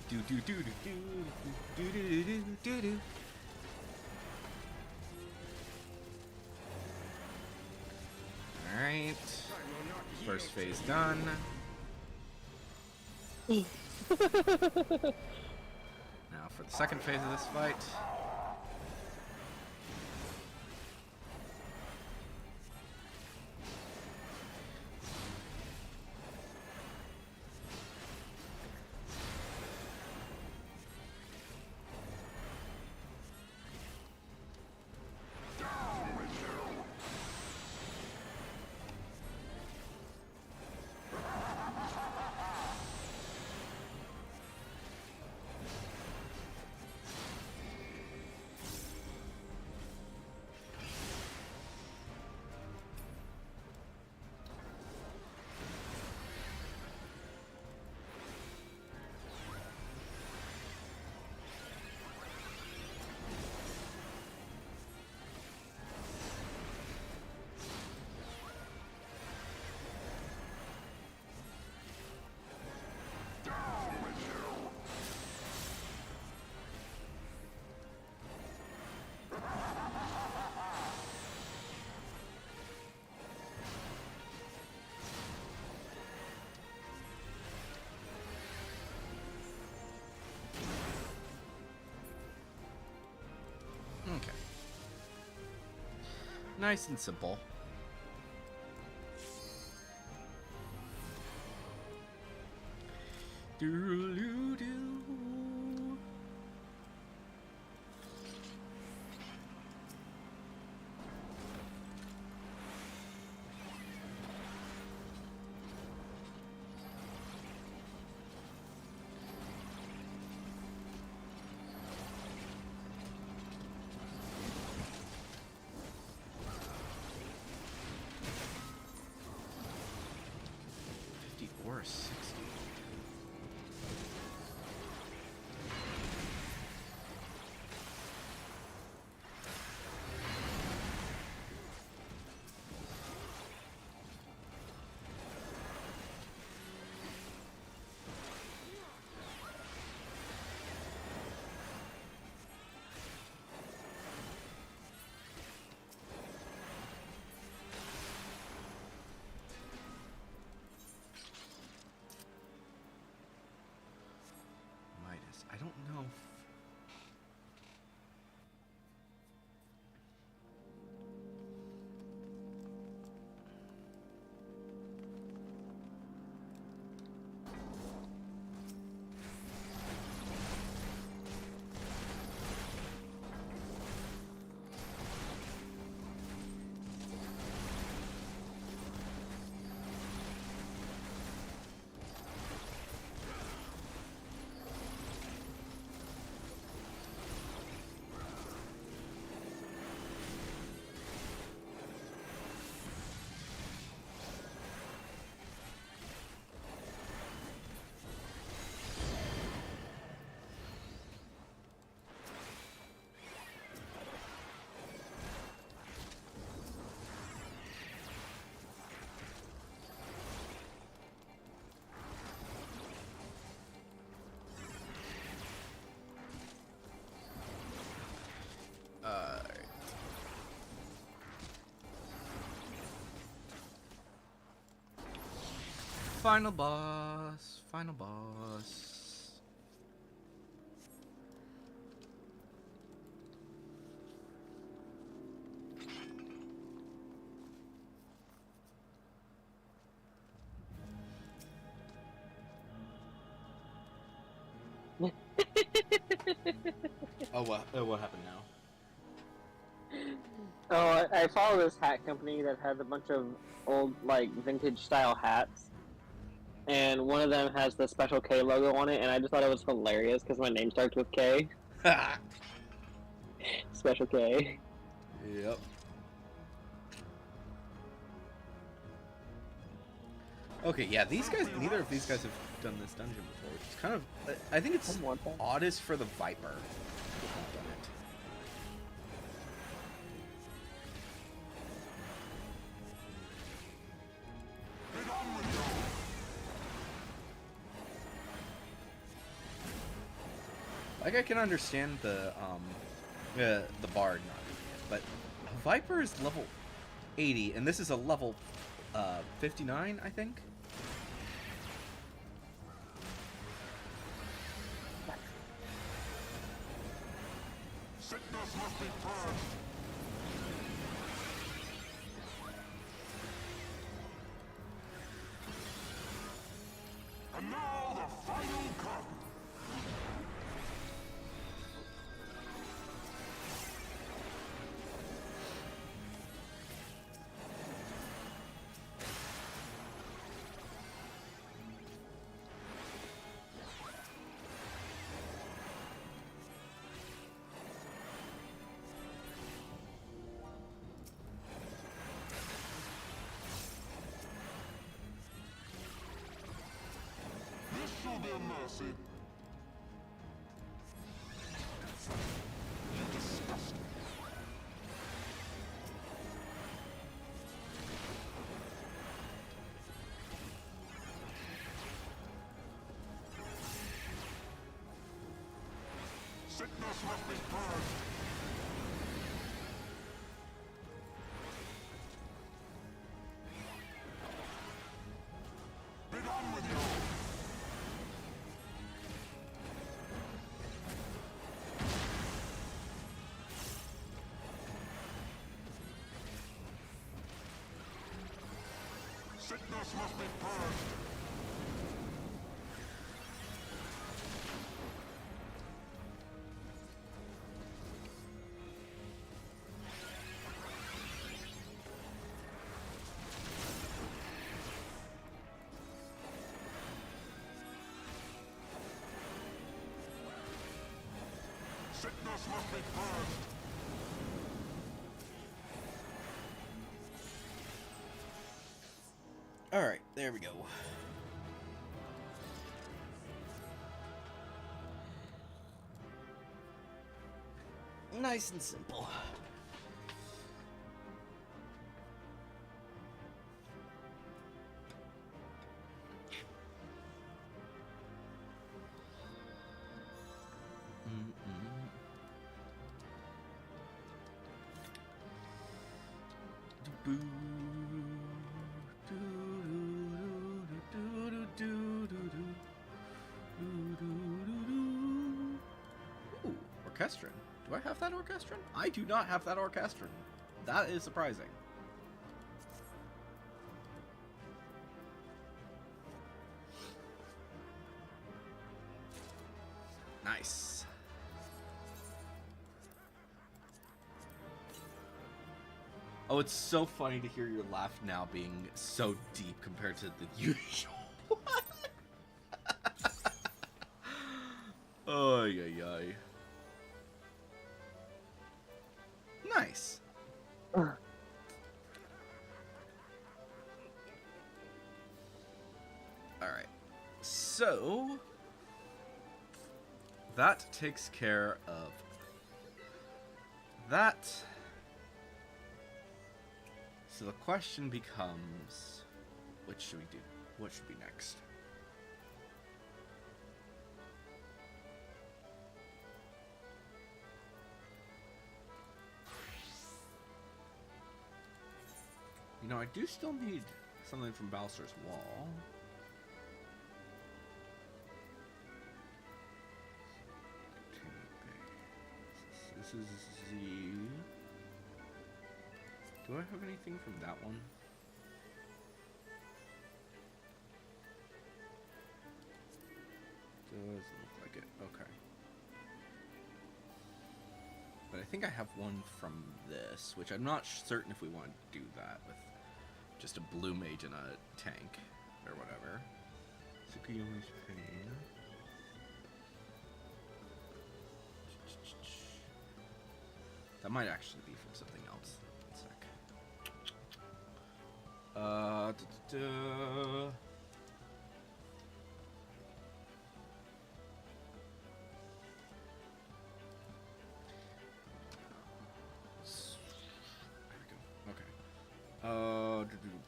Do do do do do do do do do do. first phase done. Now for the second phase of this fight. Okay. Nice and simple. Doo-doo-doo. Or 60. I don't know. Final boss. Final boss. Oh, what happened now? Oh, I follow this hat company that has a bunch of old, like, vintage style hats. And one of them has the Special K logo on it, and I just thought it was hilarious because my name starts with K. Special K. Yep. Okay, yeah, these guys, neither of these guys have done this dungeon before, which is kind of, I think it's oddest for the Viper. Like, I can understand the Bard not doing it, but Viper is level 80, and this is a level 59, I think. Sickness must be purged. And now the final cut. This shall be a mercy. You disgust me. Sickness must be purged. Be done with you. Sickness must be purged. Sickness must be purged. All right, there we go. Nice and simple. Ooh, Orchestron. Do I have that Orchestron? I do not have that Orchestron. That is surprising. Nice. Oh, it's so funny to hear your laugh now being so deep compared to the usual one. Ay, ay, ay. Nice. Alright. So, that takes care of that. So the question becomes, what should we do? What should be next? You know, I do still need something from Balcer's Wall. This is Z. Do I have anything from that one? Doesn't look like it. Okay. But I think I have one from this, which I'm not certain if we want to do that with just a blue mage and a tank or whatever. Tsukuyomi's Pain. That might actually be from something else. One sec.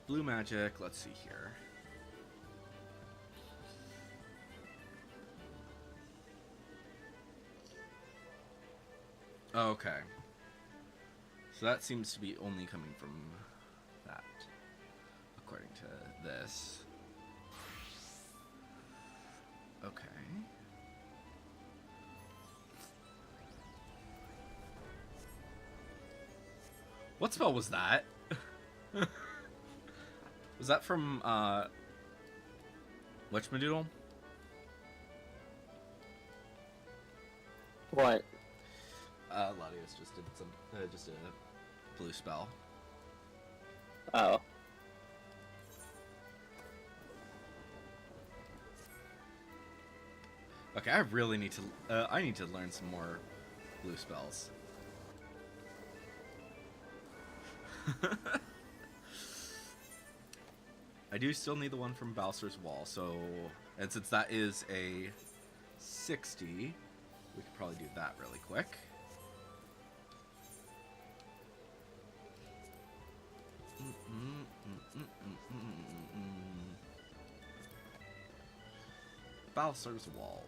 Blue magic, let's see here. Okay. So that seems to be only coming from that. according to this. Okay. What spell was that? Was that from, Witchmadoodle? What? Latios just did some, just a blue spell. Oh. Okay, I really need to, I need to learn some more blue spells. I do still need the one from Balcer's Wall, so... And since that is a 60, we could probably do that really quick. Balcer's Wall.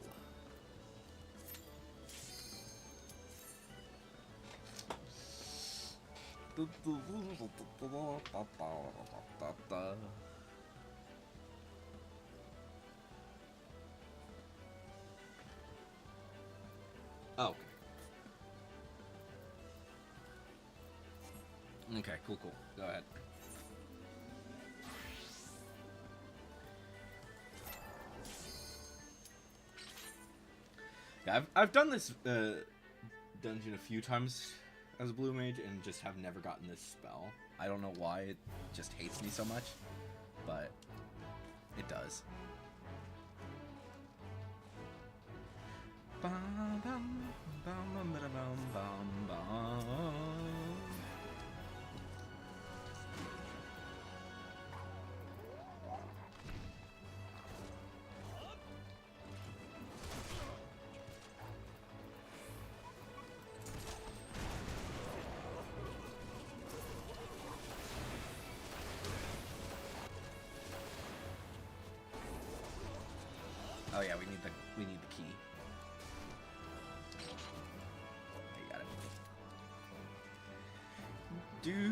Oh. Okay, cool. Go ahead. Yeah, I've done this dungeon a few times as a blue mage and just have never gotten this spell. I don't know why it just hates me so much, but it does. Oh yeah, we need the key. I got it. Do.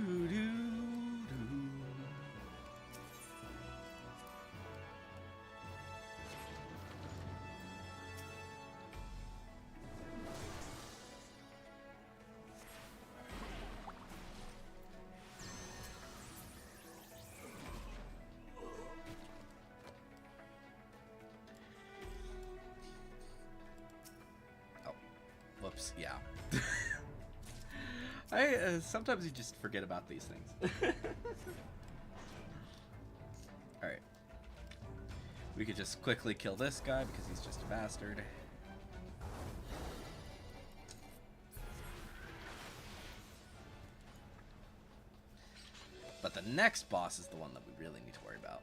Whoops, yeah. Sometimes you just forget about these things. Alright. We could just quickly kill this guy because he's just a bastard. But the next boss is the one that we really need to worry about.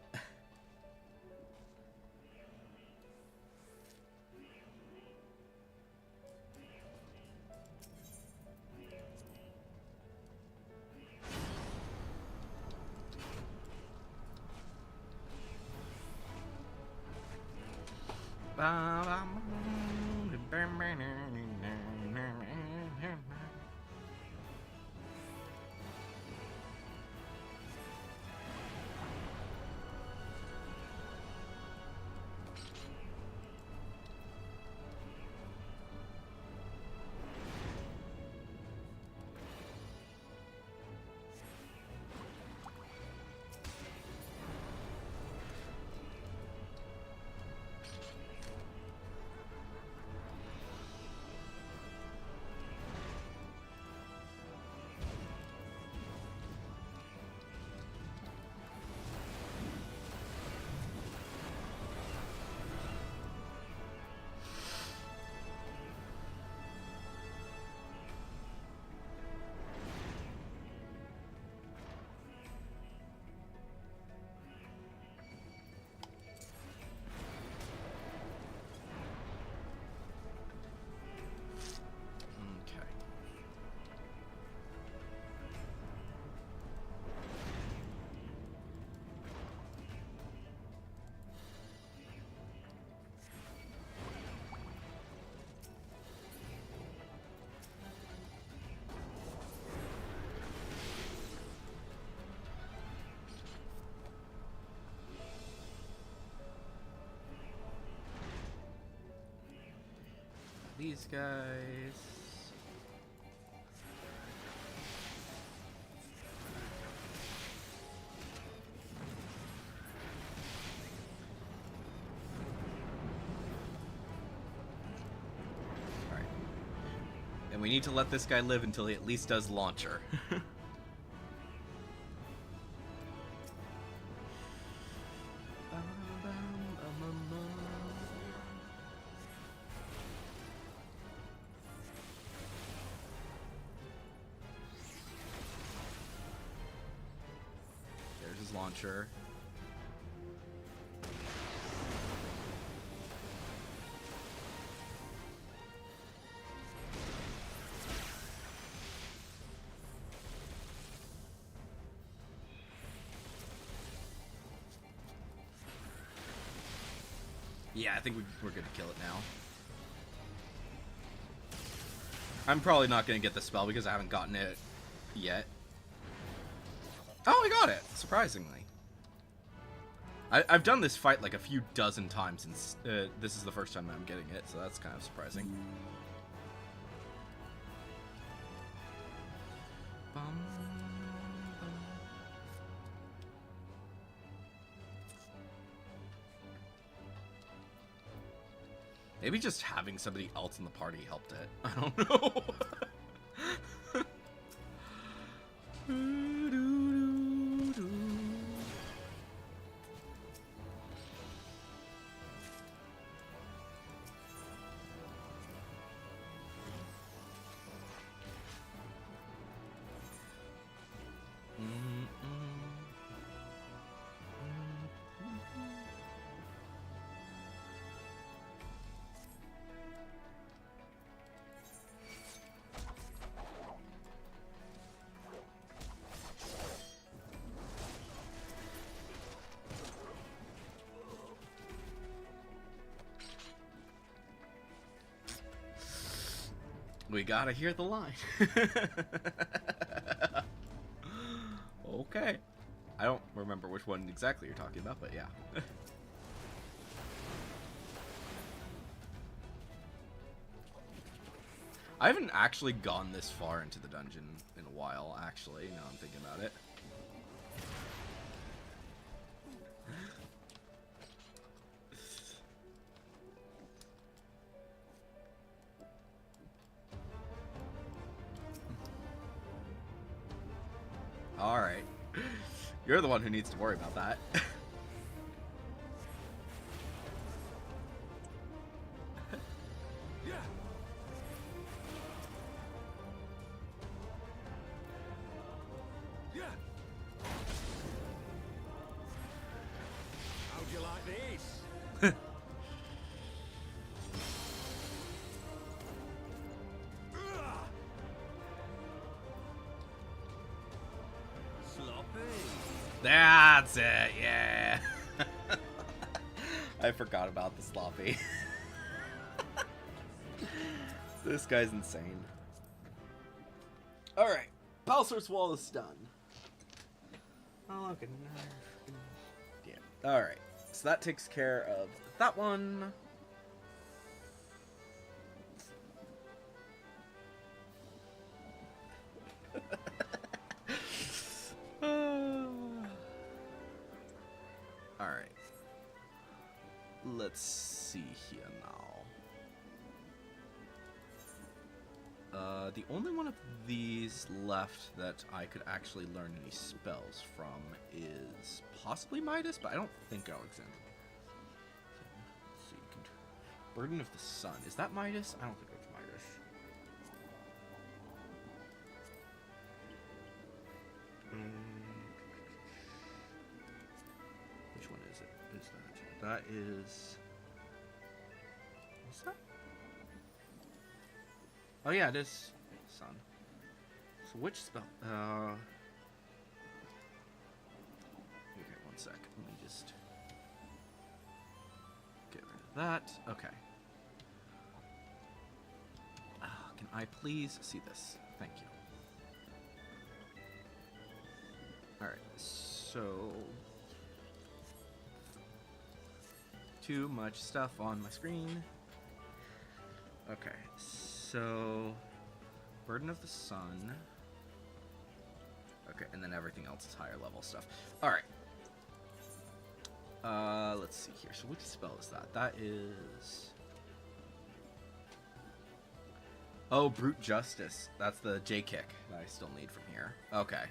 these guys. Alright. And we need to let this guy live until he at least does launcher. There's his launcher. Yeah, I think we're gonna kill it now. I'm probably not gonna get the spell because I haven't gotten it yet. Oh, I got it! Surprisingly. I've done this fight like a few dozen times, and this is the first time I'm getting it, so that's kind of surprising. Bum, bum. Maybe just having somebody else in the party helped it. I don't know. We gotta hear the line. Okay. I don't remember which one exactly you're talking about, but yeah. I haven't actually gone this far into the dungeon in a while, actually, now I'm thinking about it. Alright. You're the one who needs to worry about that. How'd you like this? Sloppy. That's it, yeah. I forgot about the sloppy. This guy's insane. Alright, Balsor's Wall is done. Oh, look, yeah. Alright, so that takes care of that one. Alright. Let's see here now. The only one of these left that I could actually learn any spells from is possibly Midas, but I don't think Alexander. Let's see, Burden of the Sun. Is that Midas? I don't think it's Midas. Which one is it? Is that? That is. What's that? Oh yeah, it is Sun. So which spell? Okay, one sec. Let me just get rid of that. Okay. Can I please see this? Thank you. Alright, so too much stuff on my screen. Okay, so Burden of the Sun. Okay, and then everything else is higher level stuff. All right. Let's see here. So which spell is that? That is. Oh, Brute Justice. That's the J kick that I still need from here. Okay.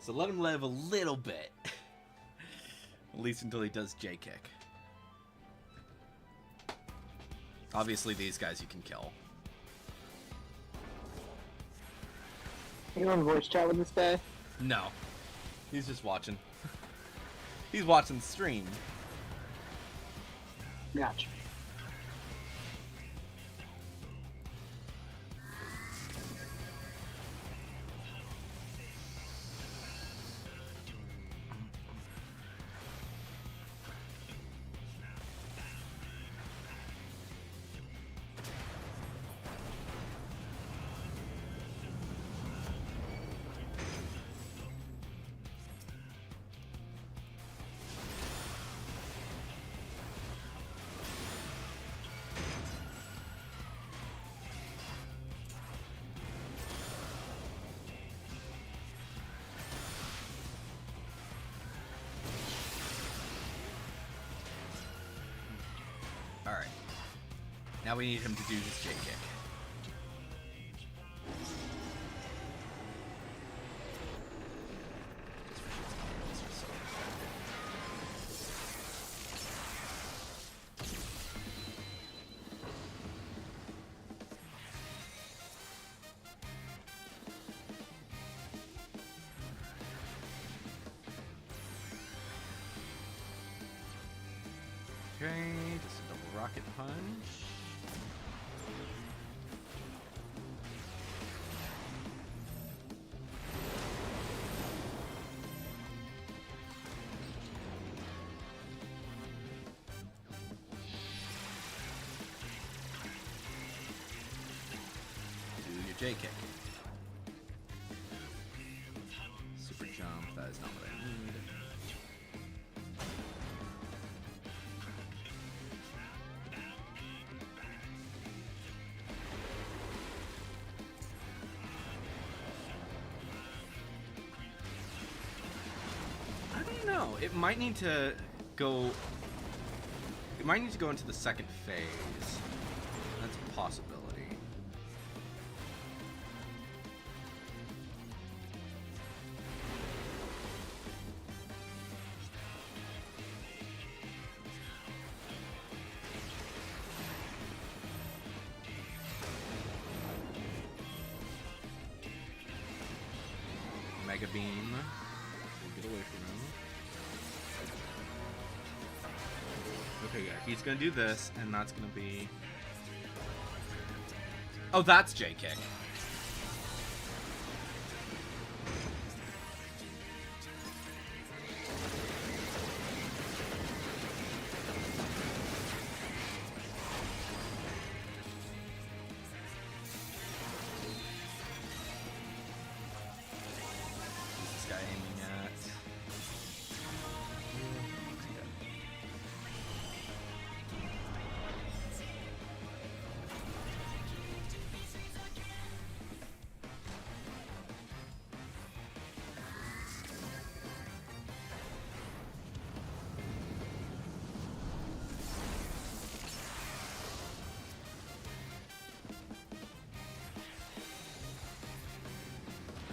So let him live a little bit. At least until he does J kick. Obviously, these guys you can kill. You on voice chat with this guy? No. He's just watching. He's watching the stream. Gotcha. Alright. Now we need him to do his J kick. Okay, just a double rocket punch. Do your J kick. Super jump, that is not what I need. I don't know. It might need to go. It might need to go into the second phase. That's a possibility. Mega Beam. We'll get away from him. Okay, yeah, he's gonna do this, and that's gonna be... Oh, that's J kick. Who's this guy aiming at?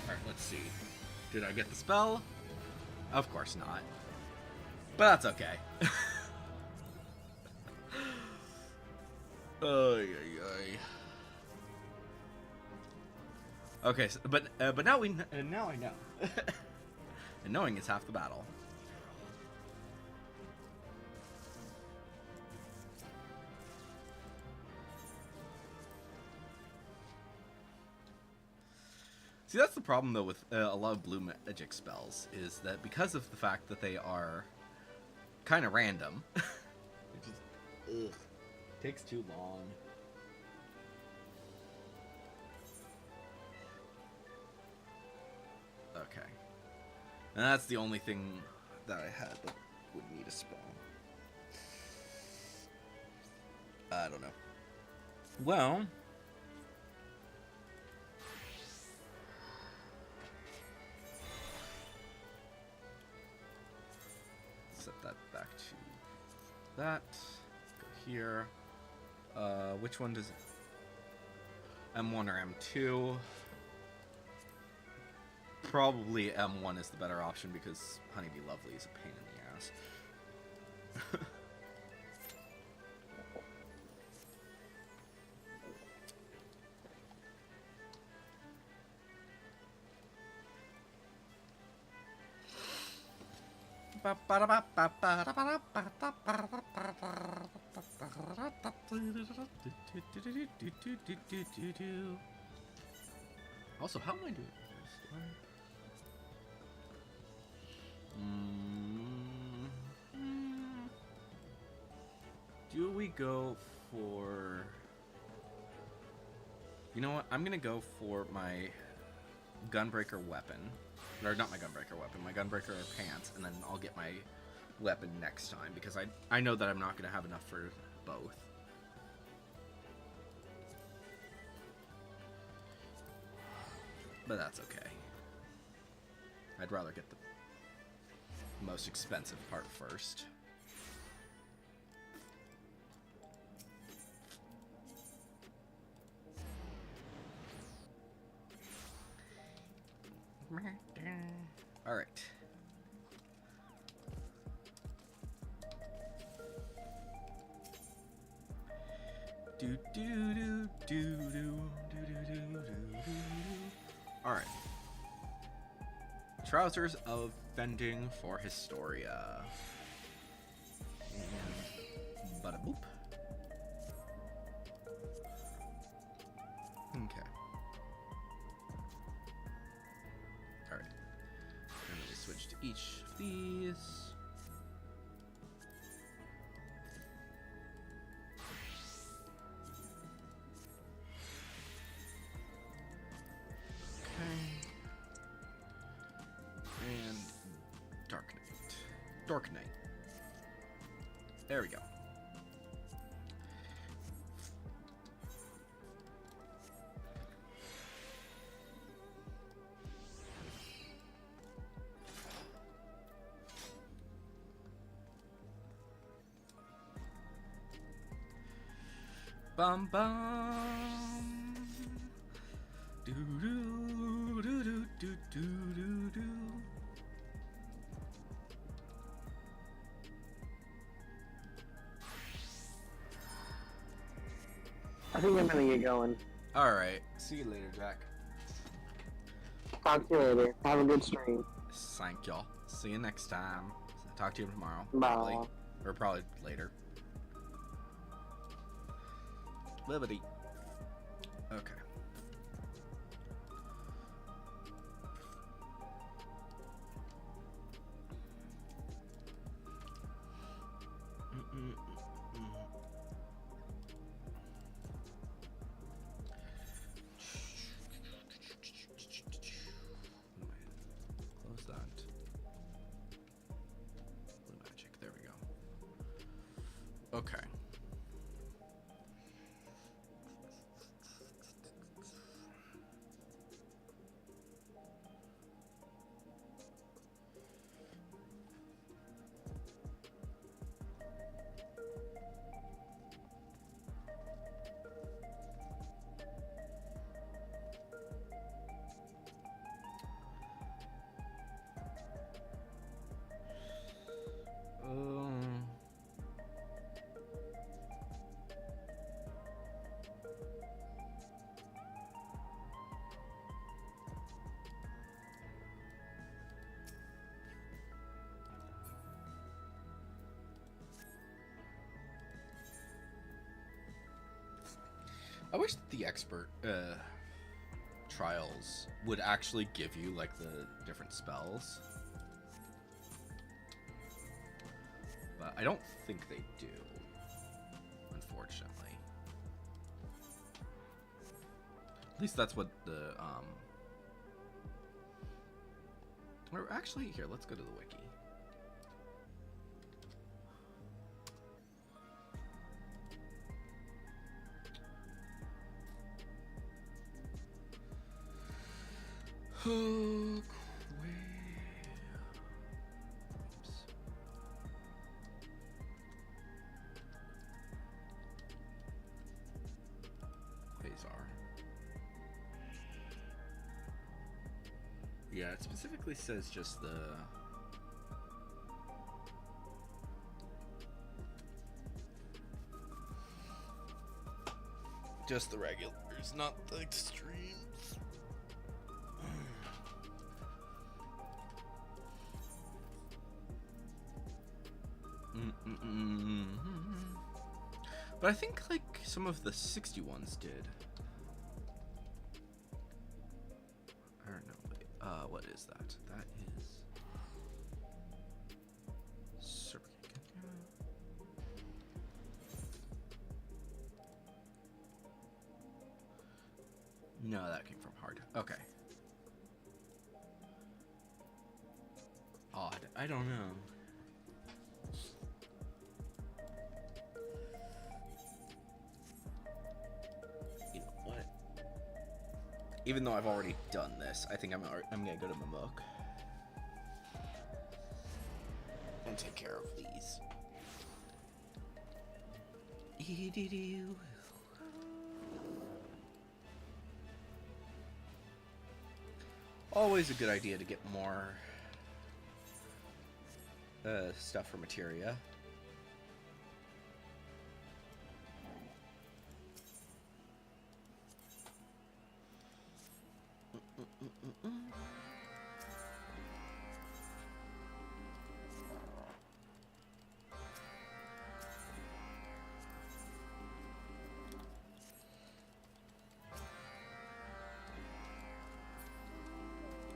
Alright, let's see. Did I get the spell? Of course not. But that's okay. Ay, ay, ay. Okay, so, but now now I know. And knowing is half the battle. See, that's the problem though with a lot of blue magic spells, is that because of the fact that they are kind of random, it just takes too long. And that's the only thing that I had that would need a spell. I don't know. Well, set that back to that. Go here. Which one does M1 or M2? Probably M1 is the better option because Honeybee Lovely is a pain in the ass. Also, how am I doing this? Do we go for... You know what? I'm gonna go for my Gunbreaker weapon. Or not my Gunbreaker weapon, my Gunbreaker pants, and then I'll get my weapon next time, because I know that I'm not gonna have enough for both. But that's okay. I'd rather get the most expensive part first. All right. Do do do do do do do do do. All right. Trousers of Bending for Historia. And bada boop. Okay. Alright. And then we switch to each of these. Okay. And Dark Knight. Dark Knight. There we go. Bum bum. Do do do do do do do. I think I'm gonna get going. All right. See you later, Jack. Talk to you later. Have a good stream. Thank y'all. See you next time. Talk to you tomorrow. Bye. Probably. Or probably later. Liberty. Okay. Close that. Blue magic. There we go. Okay. I wish the expert trials would actually give you like the different spells, but I don't think they do, unfortunately. At least that's what the Or actually, here, let's go to the wiki. Oops. Quasar. Yeah, it specifically says just the... just the regulars, not the extremes. But I think like some of the 61s did. I don't know. Wait, what is that? That is no, that came from hard. Okay. Odd. I don't know. Even though I've already done this, I think I'm gonna go to Mamook and take care of these. Always a good idea to get more stuff for materia.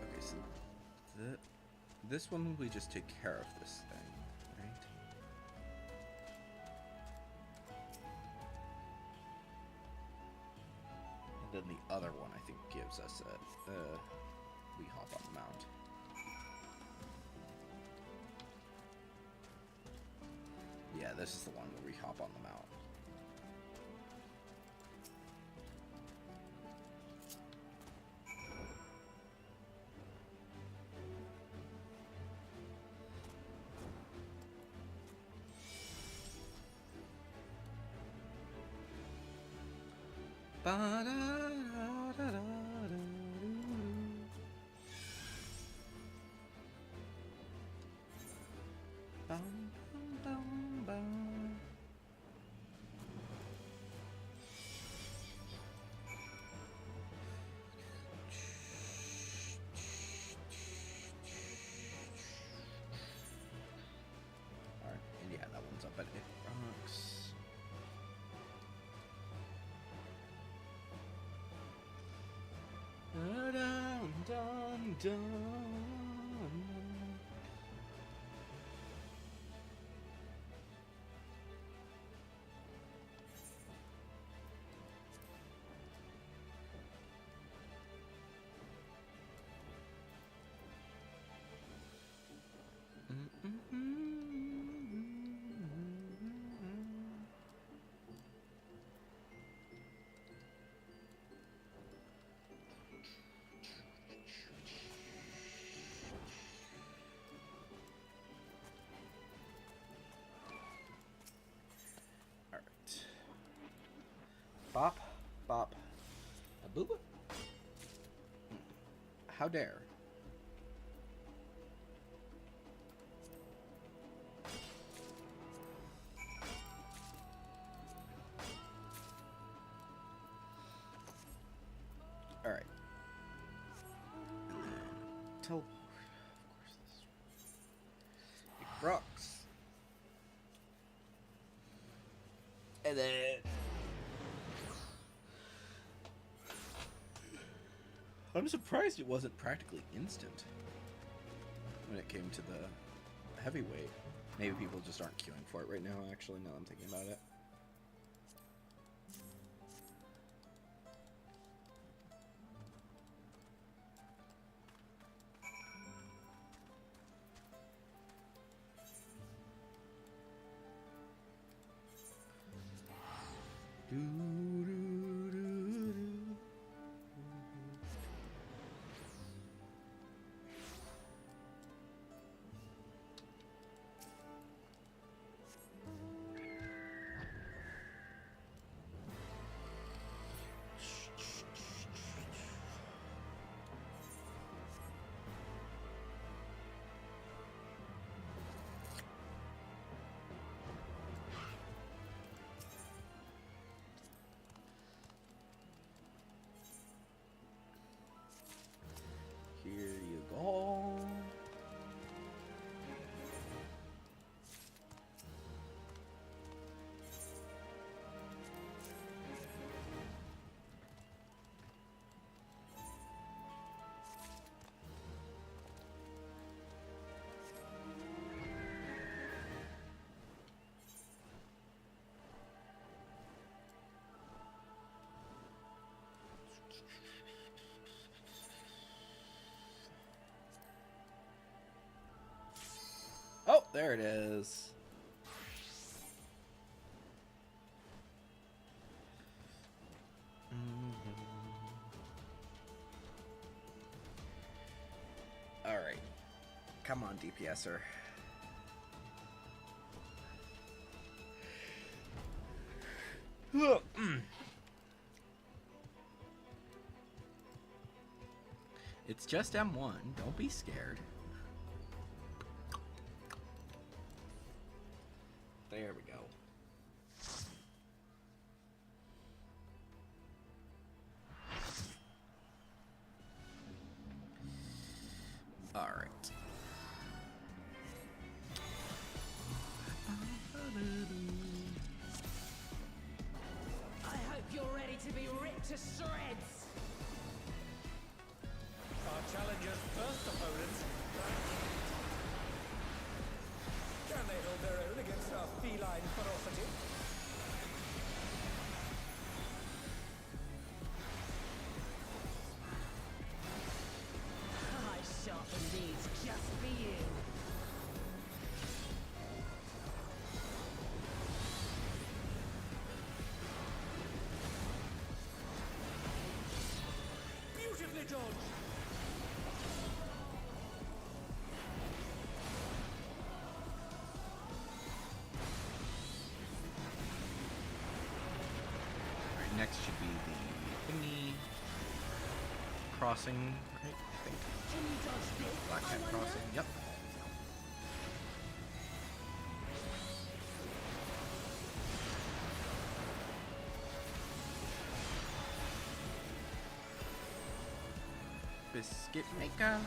Okay, so this one we just take care of this thing, right? And then the other one I think gives us a we hop on the mount. Yeah, this is the one where we hop on the mount. Alright, and yeah, that one's up at Rocks. Dun, dun, dun. Bop, bop, a booba. How dare? All right. And then teleport. Of course, this big rocks. And then. I'm surprised it wasn't practically instant when it came to the heavyweight. Maybe people just aren't queuing for it right now, actually, now I'm thinking about it. there it is. All right, come on, DPSer. It's just M1. Don't be scared. There we go. All right. I hope you're ready to be ripped to shreds. Our challenger's first opponents. Can they hold their own against our feline ferocity? I sharpened these just for you. Beautifully dodged! Alright, next should be the thingy crossing, right? I think. Can you dodge this? Black I Cat wonder? crossing, yep. Biscuit maker. Try this.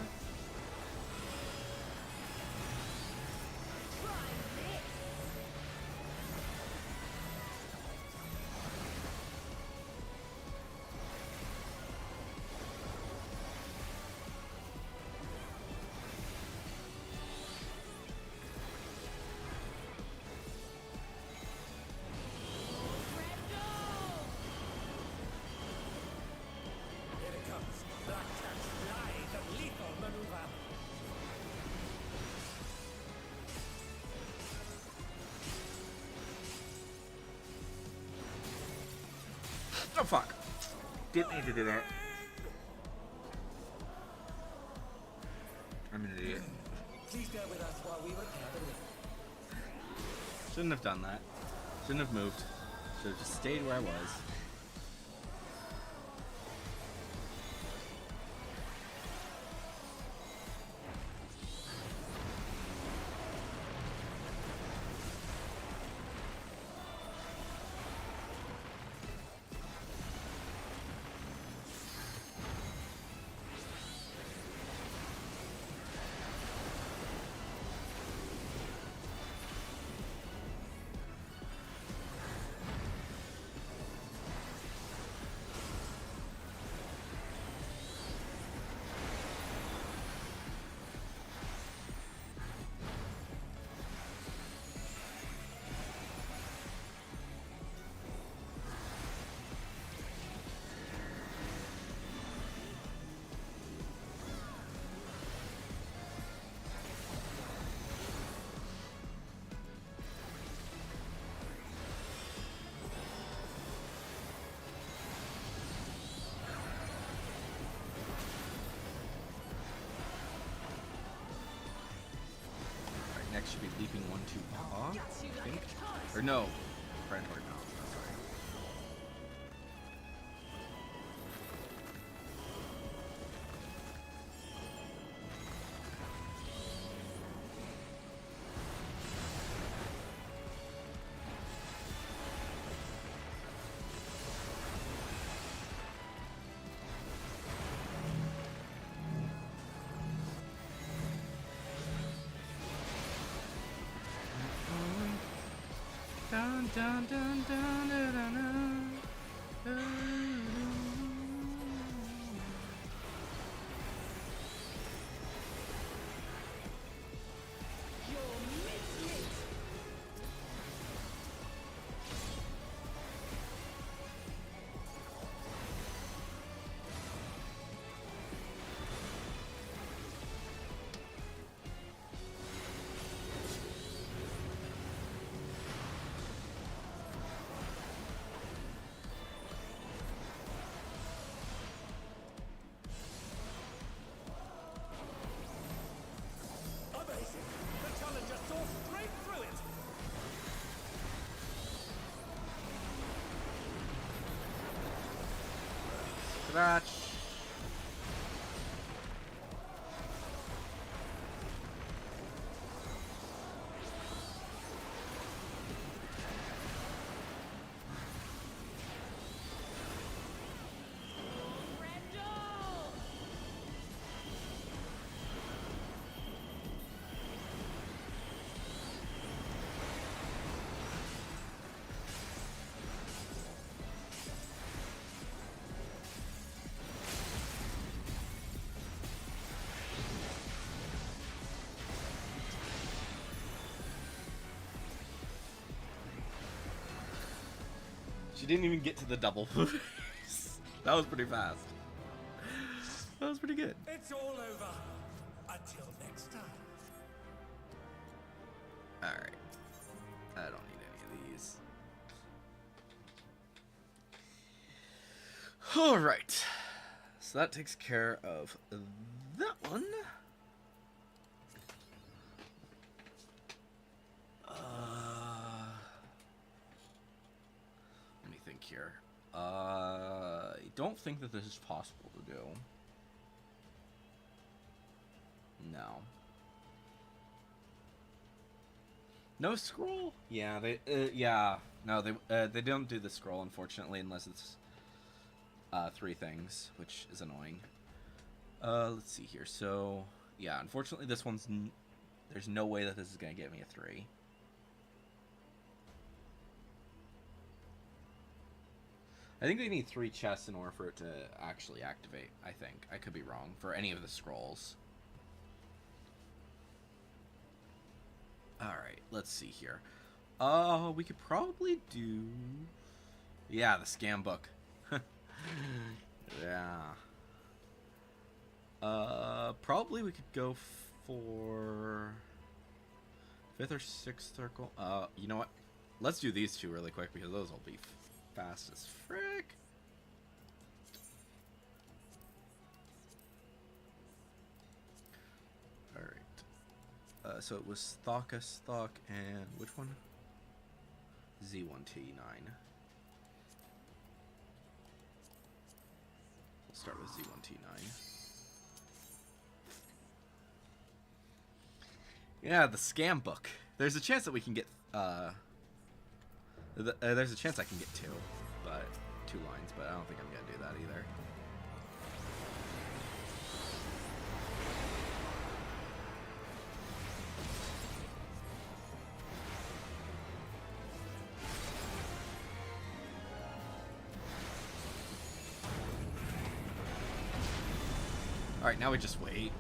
Here it comes. Black Cat's lithe and lethal maneuver. Oh fuck. Didn't need to do that. I'm an idiot. Please bear with us while we repair the ring. Shouldn't have done that. Shouldn't have moved. Should have just stayed where I was. Alright, next should be leaping 1-2 paw, I think. Or no. Predatory mouth, sorry. Dun, dun, dun, dun, dun, dun, dun. Scratch. She didn't even get to the double face. That was pretty fast. That was pretty good. It's all over. Until next time. Alright. I don't need any of these. Alright. So that takes care of that one. Let me think here. I don't think that this is possible to do. No. No scroll? Yeah, they don't do the scroll, unfortunately, unless it's 3 things, which is annoying. Let's see here. So, yeah, unfortunately this one's there's no way that this is going to get me a 3. I think they need 3 chests in order for it to actually activate, I think. I could be wrong for any of the scrolls. Alright, let's see here. We could probably do... Yeah, the scam book. Yeah. Probably we could go for... 5th or 6th circle. You know what? Let's do these 2 really quick because those will be fast as frick. Alright. So it was Thaukus, Thok, and which one? Z1T9. We'll start with Z1T9. Yeah, the scam book. There's a chance that we can get, there's a chance I can get 2 lines, but I don't think I'm gonna do that either. Alright, now we just wait.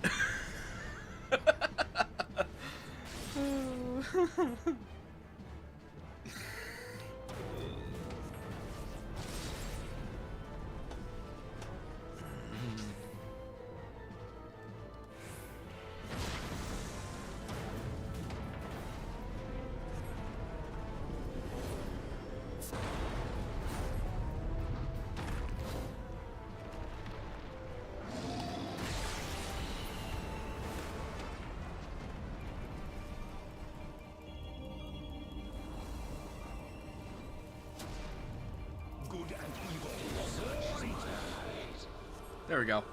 There we go.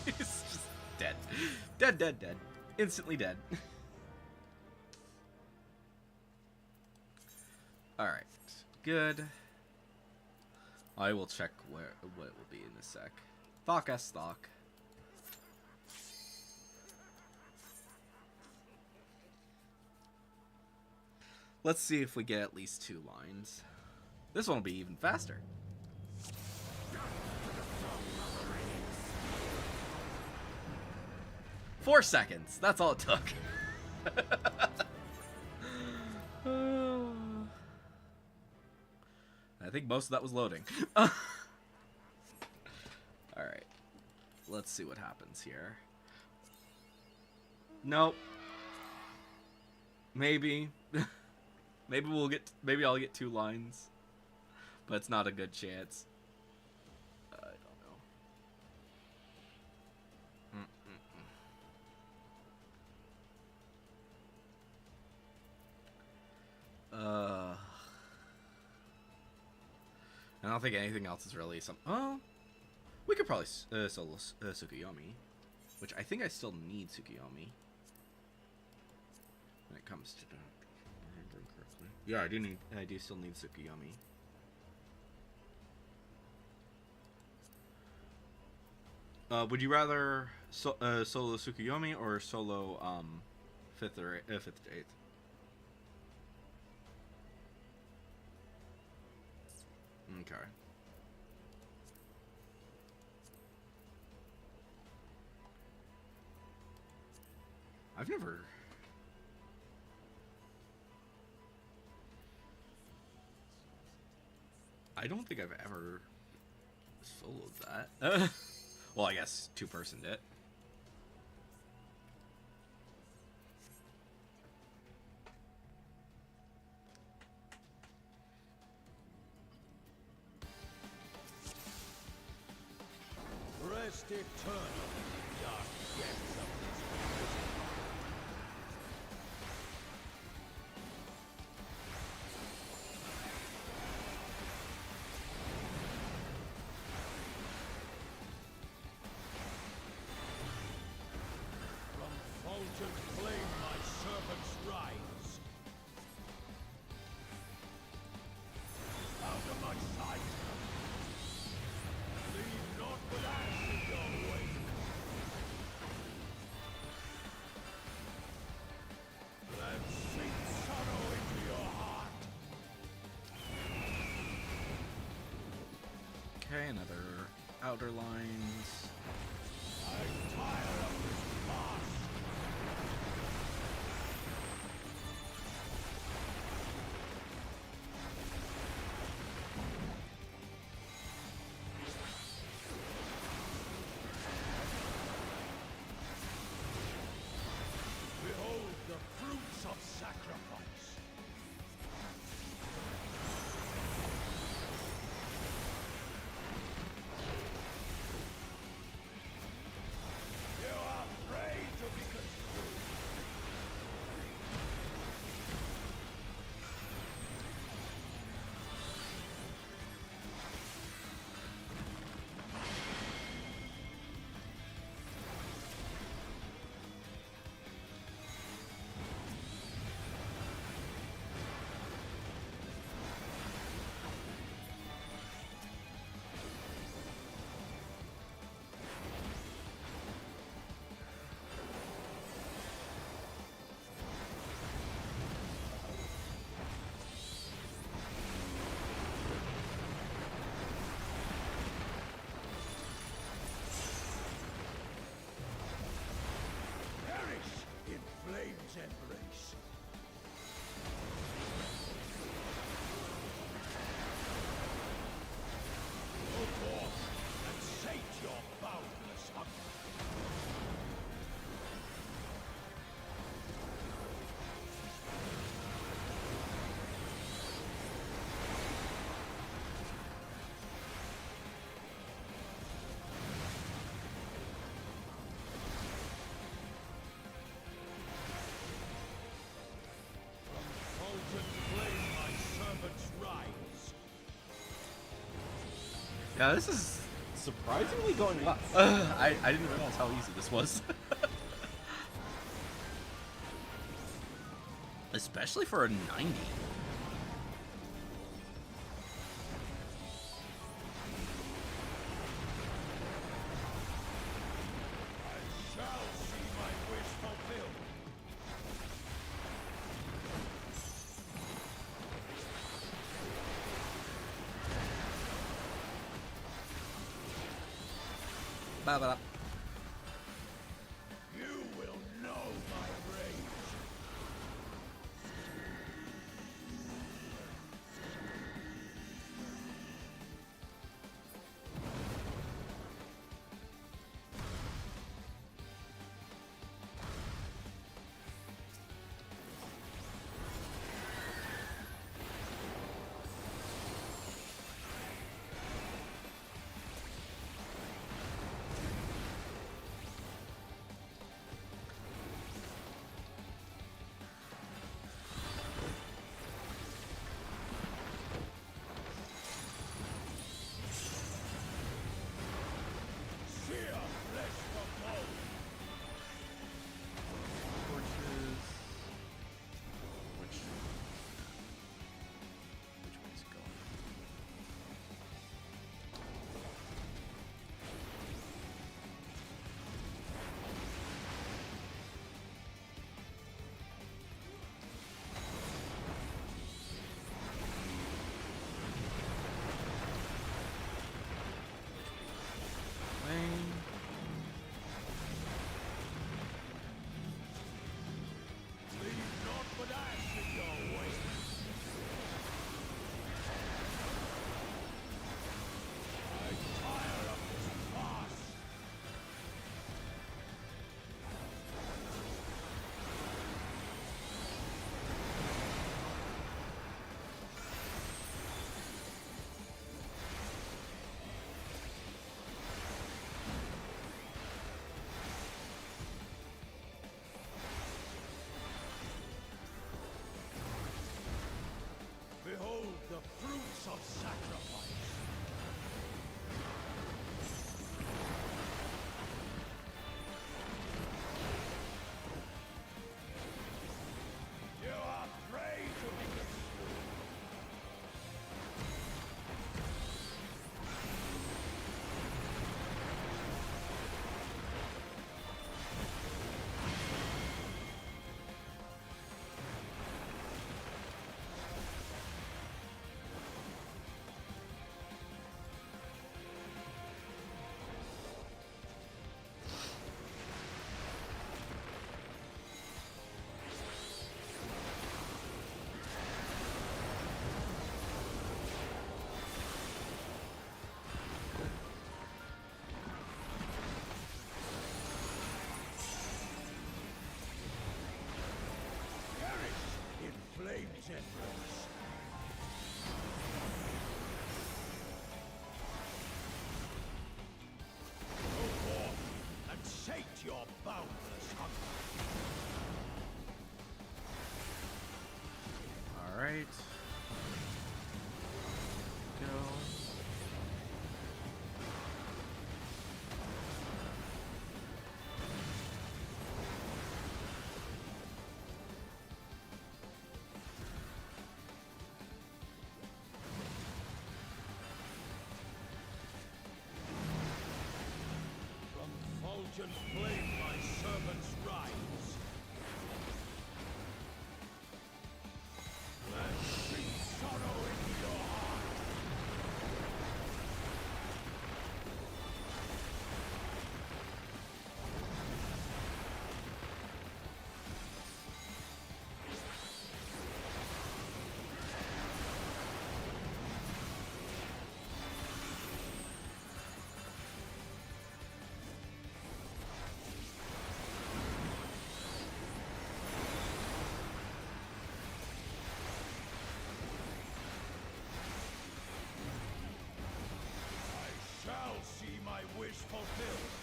He's just dead. Dead. Instantly dead. Alright. Good. I will check what it will be in a sec. Thaukus, Thok. Let's see if we get at least 2 lines. This one will be even faster. Four seconds. That's all it took. I think most of that was loading. Alright. Let's see what happens here. Nope. Maybe. Maybe I'll get 2 lines. But it's not a good chance. I don't know. don't think anything else is really some. Oh, we could probably solo Tsukuyomi, which I think I still need Tsukuyomi when it comes to the. Remembering correctly. Yeah, I do need. I do still need Tsukuyomi. Would you rather solo Tsukuyomi or solo 5th to 8th? Okay. I've never. I don't think I've ever soloed that. Well, I guess 2-personed it. Rest eternal in the dark depths of this prison. From fountain flame my servants rise. Out of my sight. Leave not with ash in your wake. Let sink sorrow into your heart. Okay, another outer lines. I'm tired of this farce. Behold the fruits of sacrifice. You are afraid to be consumed. Perish in flame's embrace. Go forth and sate your boundless hunger. Fountain flame my servants rise. Yeah, this is surprisingly going well. I didn't realize how easy this was. Especially for a 90. I shall see my wish fulfilled. Ba-ba-da. You will know my rage. traveler's hunger. All right. Go. From Fulgent flame my servants rise. Let's see sorrow in your heart. I shall see my wish fulfilled.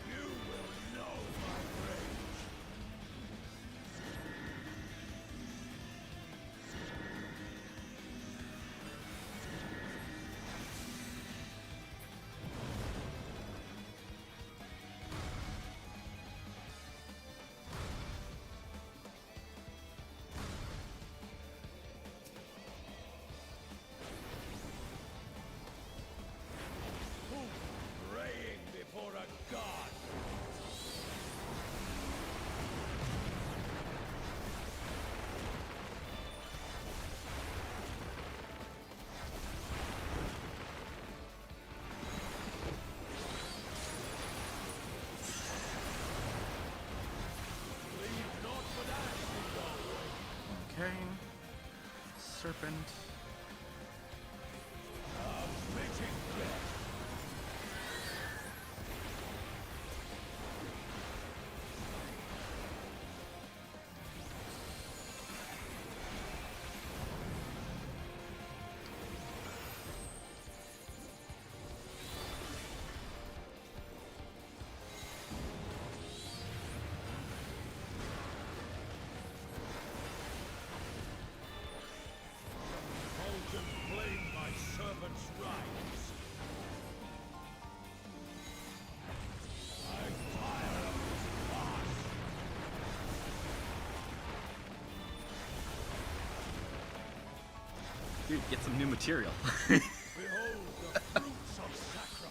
You will know my rage. Praying before a god. Leave not but ash in your way. Okay. Serpent. A fitting death. Fulgent flame my servants rise. I fire up this pass. Dude, get some new material. Behold the fruits of sacrifice.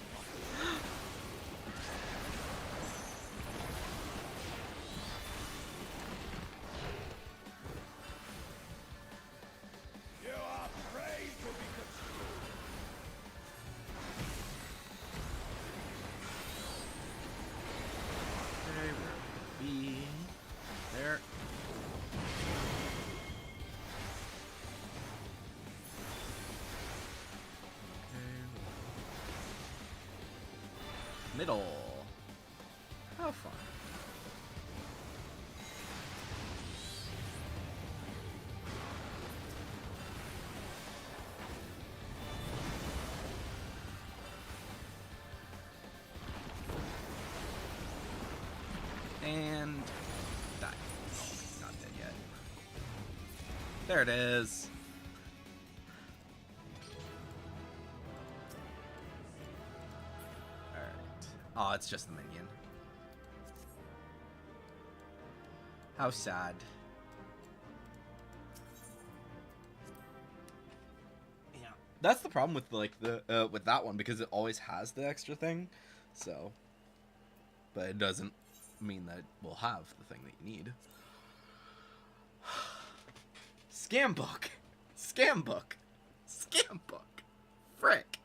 You are prey to be consumed. Okay, we're B. There. Okay. Middle. How fun. And die. Oh, he's not dead yet. There it is. Alright. Oh, it's just the minion. How sad. Yeah. That's the problem with with that one, because it always has the extra thing. So, but it doesn't mean that we'll have the thing that you need. Scam book. Scam book. Scam book. Frick.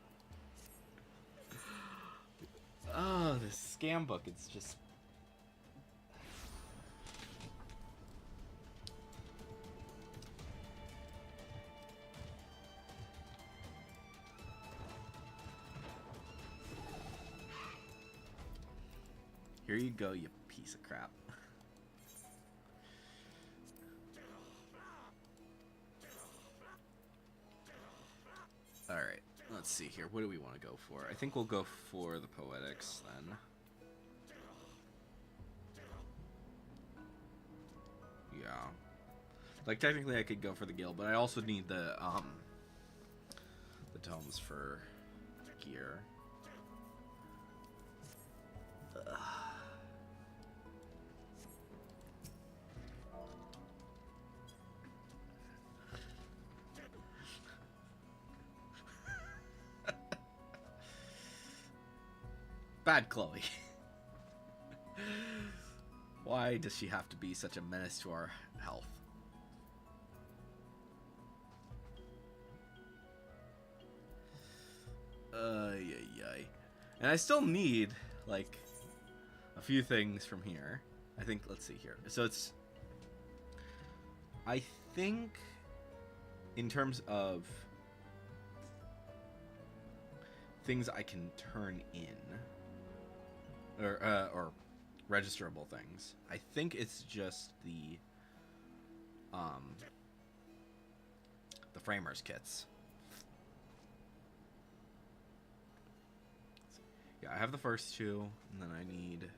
Oh, this scam book, it's just... Here you go, you piece of crap. Alright, let's see here. What do we want to go for? I think we'll go for the Poetics then. Yeah. Like, technically I could go for the Guild, but I also need the tomes for gear. Ugh. Bad Chloe. Why does she have to be such a menace to our health? Yay. And I still need, like, a few things from here. I think, let's see here. So it's... I think, in terms of things I can turn in, or registerable things, I think it's just the Framers kits. Yeah, I have the first two, and then I need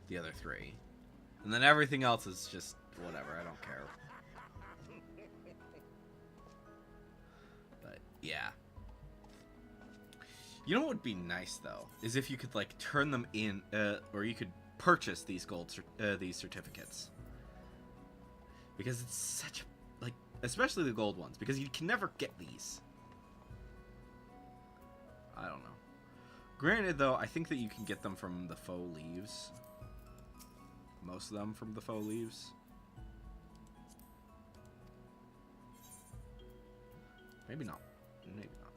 the other three. And then everything else is just whatever, I don't care. But, yeah. You know what would be nice, though? Is if you could, like, turn them in, or you could purchase these these certificates. Because it's such a, like, especially the gold ones, because you can never get these. I don't know. Granted, though, I think that you can get them from the faux leaves. Most of them from the faux leaves. Maybe not. Maybe not.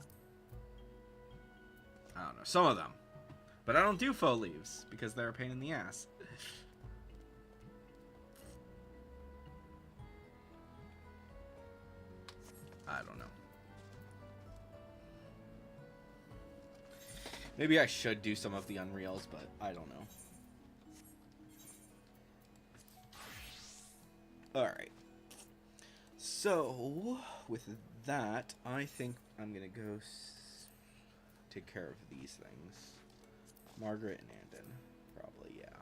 I don't know. Some of them. But I don't do faux leaves, because they're a pain in the ass. I don't know. Maybe I should do some of the Unreals, but I don't know. Alright. So, with that, I think I'm going to go take care of these things. Margaret and Andon. Probably, yeah.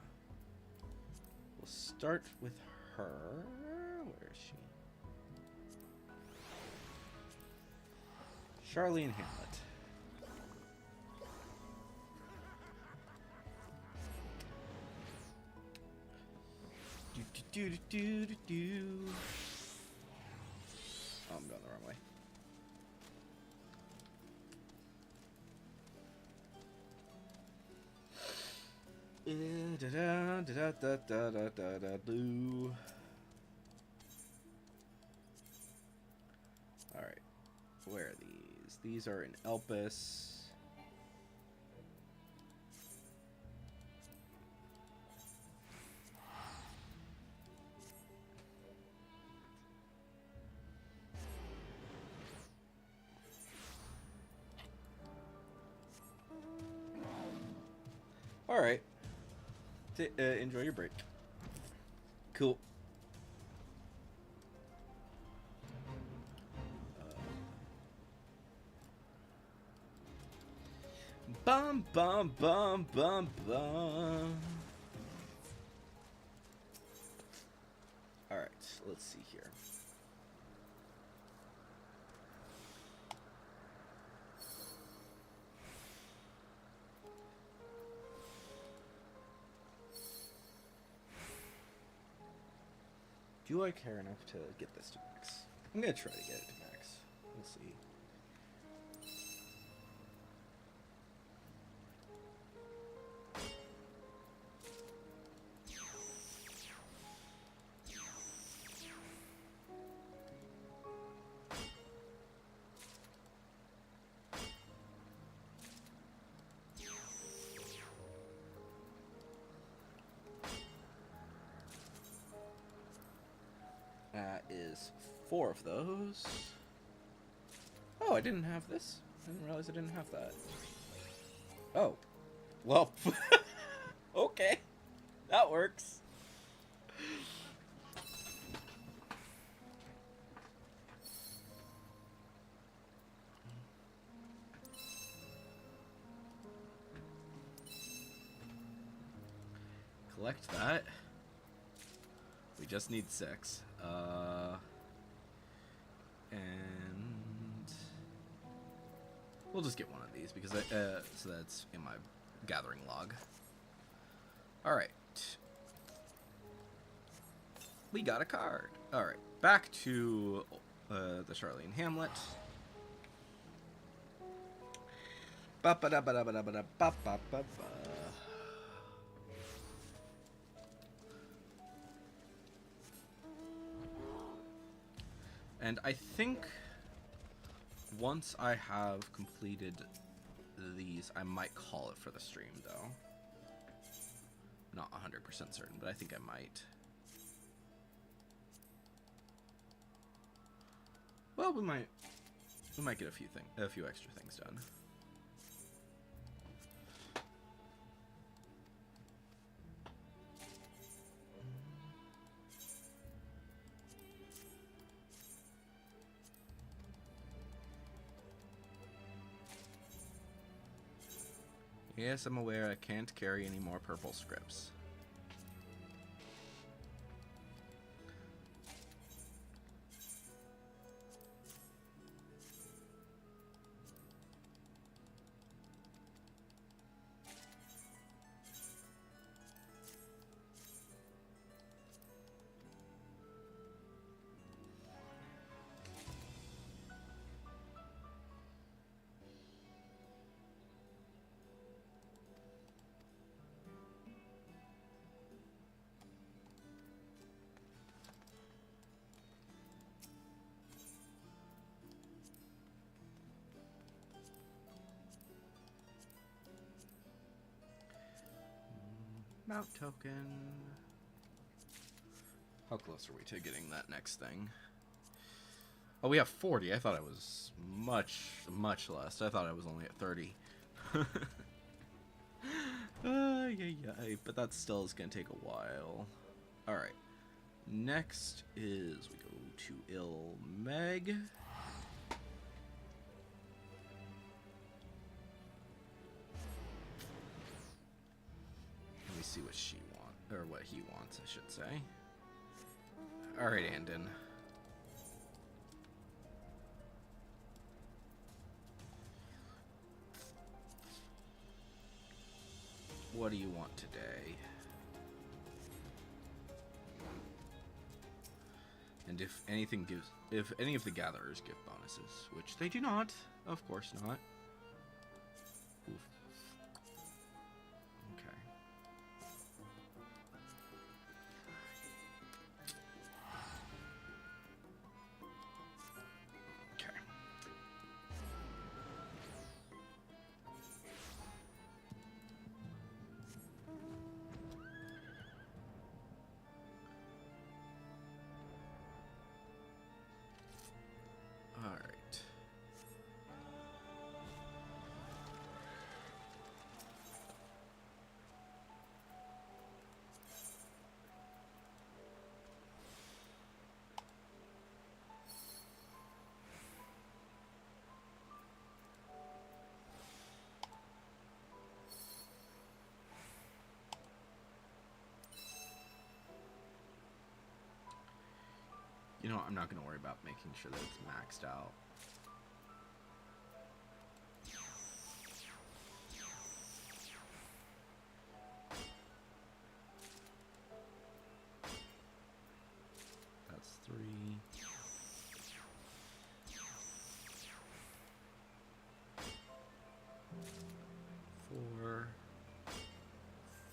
We'll start with her. Where is she? Charlene Hamlet. Do. Oh, I'm going the wrong way. Alright. Where are these? These are in Elpis. Alright. Enjoy your break. Cool. Bum bum bum bum bum. Alright, let's see here. Do I care enough to get this to max? I'm gonna try to get it to max. We'll see. That is 4 of those. Oh, I didn't have this. I didn't realize I didn't have that. Oh. Well. Okay. That works. collect that. We just need 6. And we'll just get one of these because so that's in my gathering log. All right, we got a card. All right, back to the Charlene Hamlet. Ba-ba-da-ba-da-ba-da-ba-da-ba-ba-ba-ba. And I think once I have completed these, I might call it for the stream, though. Not 100% certain, but I think I might. Well, we might get a few extra things done. Yes, I'm aware I can't carry any more purple scripts. Mount token. How close are we to getting that next thing? Oh, we have 40. I thought it was much less. I thought I was only at 30. But that still is going to take a while. Alright. Next is we go to Ilmeg. Let me see what she wants, or what he wants, I should say. Alright, Andon. What do you want today? And if any of the gatherers give bonuses, which they do not, of course not. Oof. Okay. Okay. All right. You know, I'm not going to worry about making sure that it's maxed out. That's 3. 4.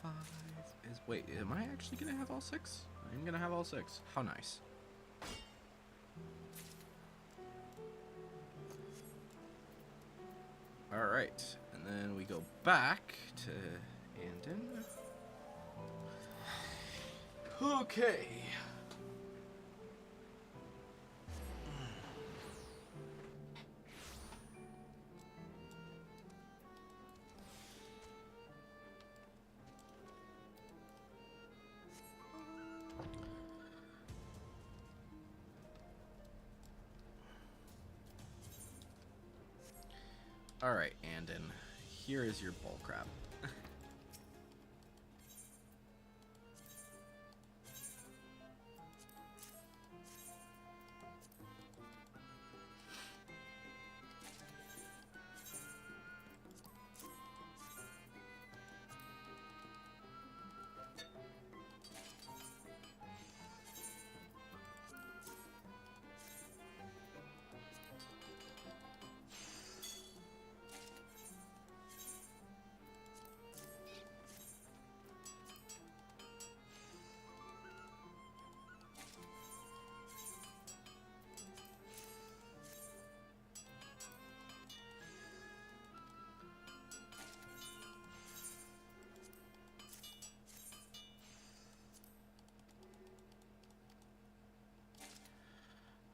5 is... Wait, am I actually going to have all 6? I'm going to have all 6. How nice. Alright, and then we go back to Andon. Okay. Alright, Andon. Here is your bull crap.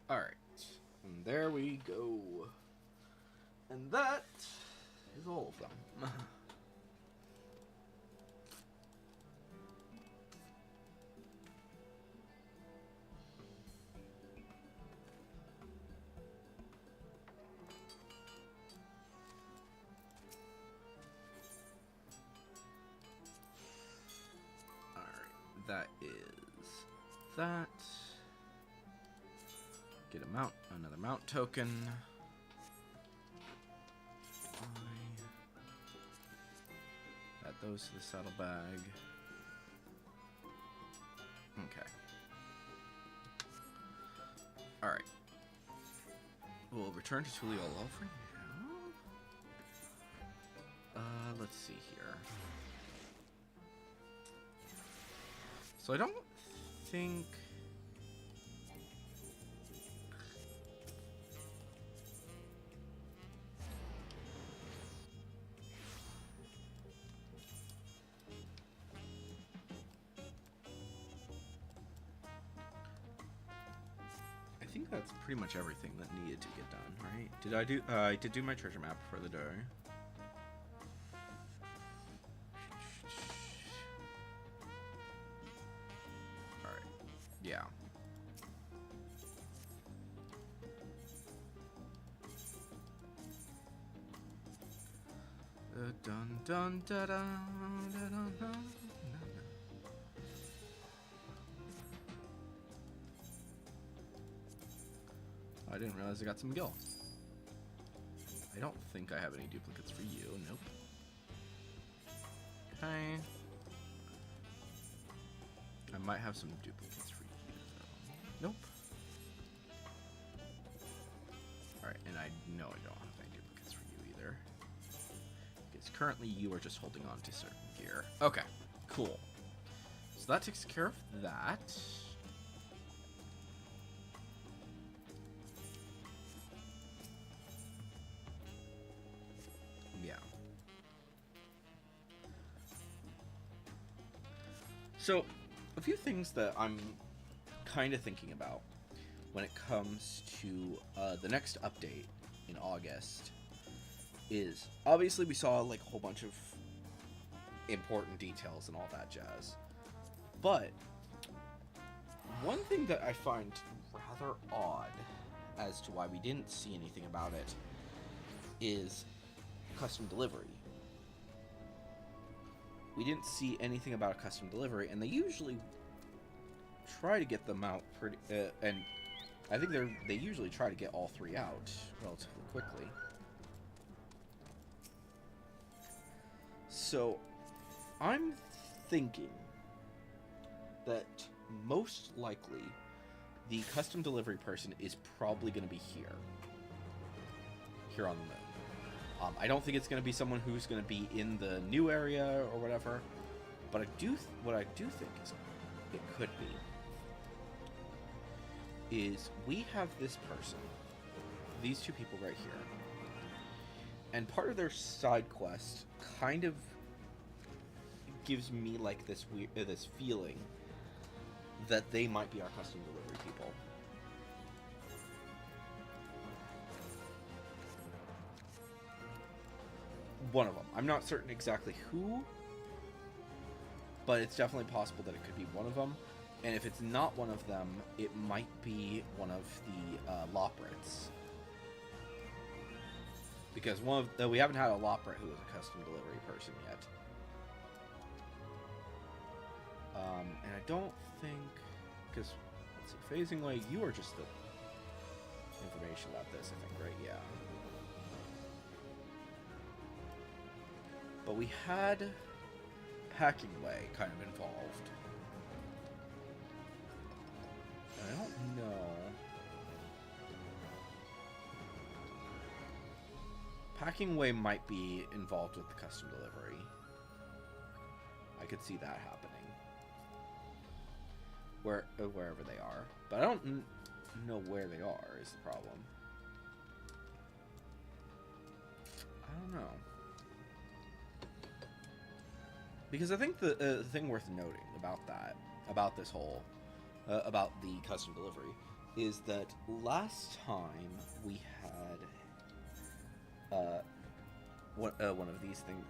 Alright. And there we go. And that is all of them. Alright, that is that. Get a mount, another mount token. Add those to the saddlebag. Okay. Alright. We'll return to Tuliolo for now. Let's see here. So I don't think... I think that's pretty much everything that needed to get done, right? Did I do? I did do my treasure map for the day. All right. Yeah. Dun dun da da da da da. I didn't realize I got some gil. I don't think I have any duplicates for you. Nope. Okay. I might have some duplicates for you, though. Nope. Alright, and I know I don't have any duplicates for you either. Because currently you are just holding on to certain gear. Okay, cool. So that takes care of that. So, a few things that I'm kind of thinking about when it comes to the next update in August is, obviously we saw like a whole bunch of important details and all that jazz, but one thing that I find rather odd as to why we didn't see anything about it is custom delivery. We didn't see anything about a custom delivery, and they usually try to get them out pretty, and I think they usually try to get all three out relatively quickly. So, I'm thinking that most likely the custom delivery person is probably going to be here on the moon. I don't think it's going to be someone who's going to be in the new area or whatever, but what I do think is it could be is we have this person, these two people right here, and part of their side quest kind of gives me like this this feeling that they might be our custom delivery people. One of them. I'm not certain exactly who, but it's definitely possible that it could be one of them. And if it's not one of them, it might be one of the Loprits. Because we haven't had a Loprit who is a custom delivery person yet. And I don't think, because let's see, Phasing Way, you are just the information about this, I think, right? Yeah. But we had Packing Way kind of involved. And I don't know. Packing Way might be involved with the custom delivery. I could see that happening. Wherever they are. But I don't know where they are is the problem. I don't know. Because I think the thing worth noting about this whole, about the custom delivery, is that last time we had one of these things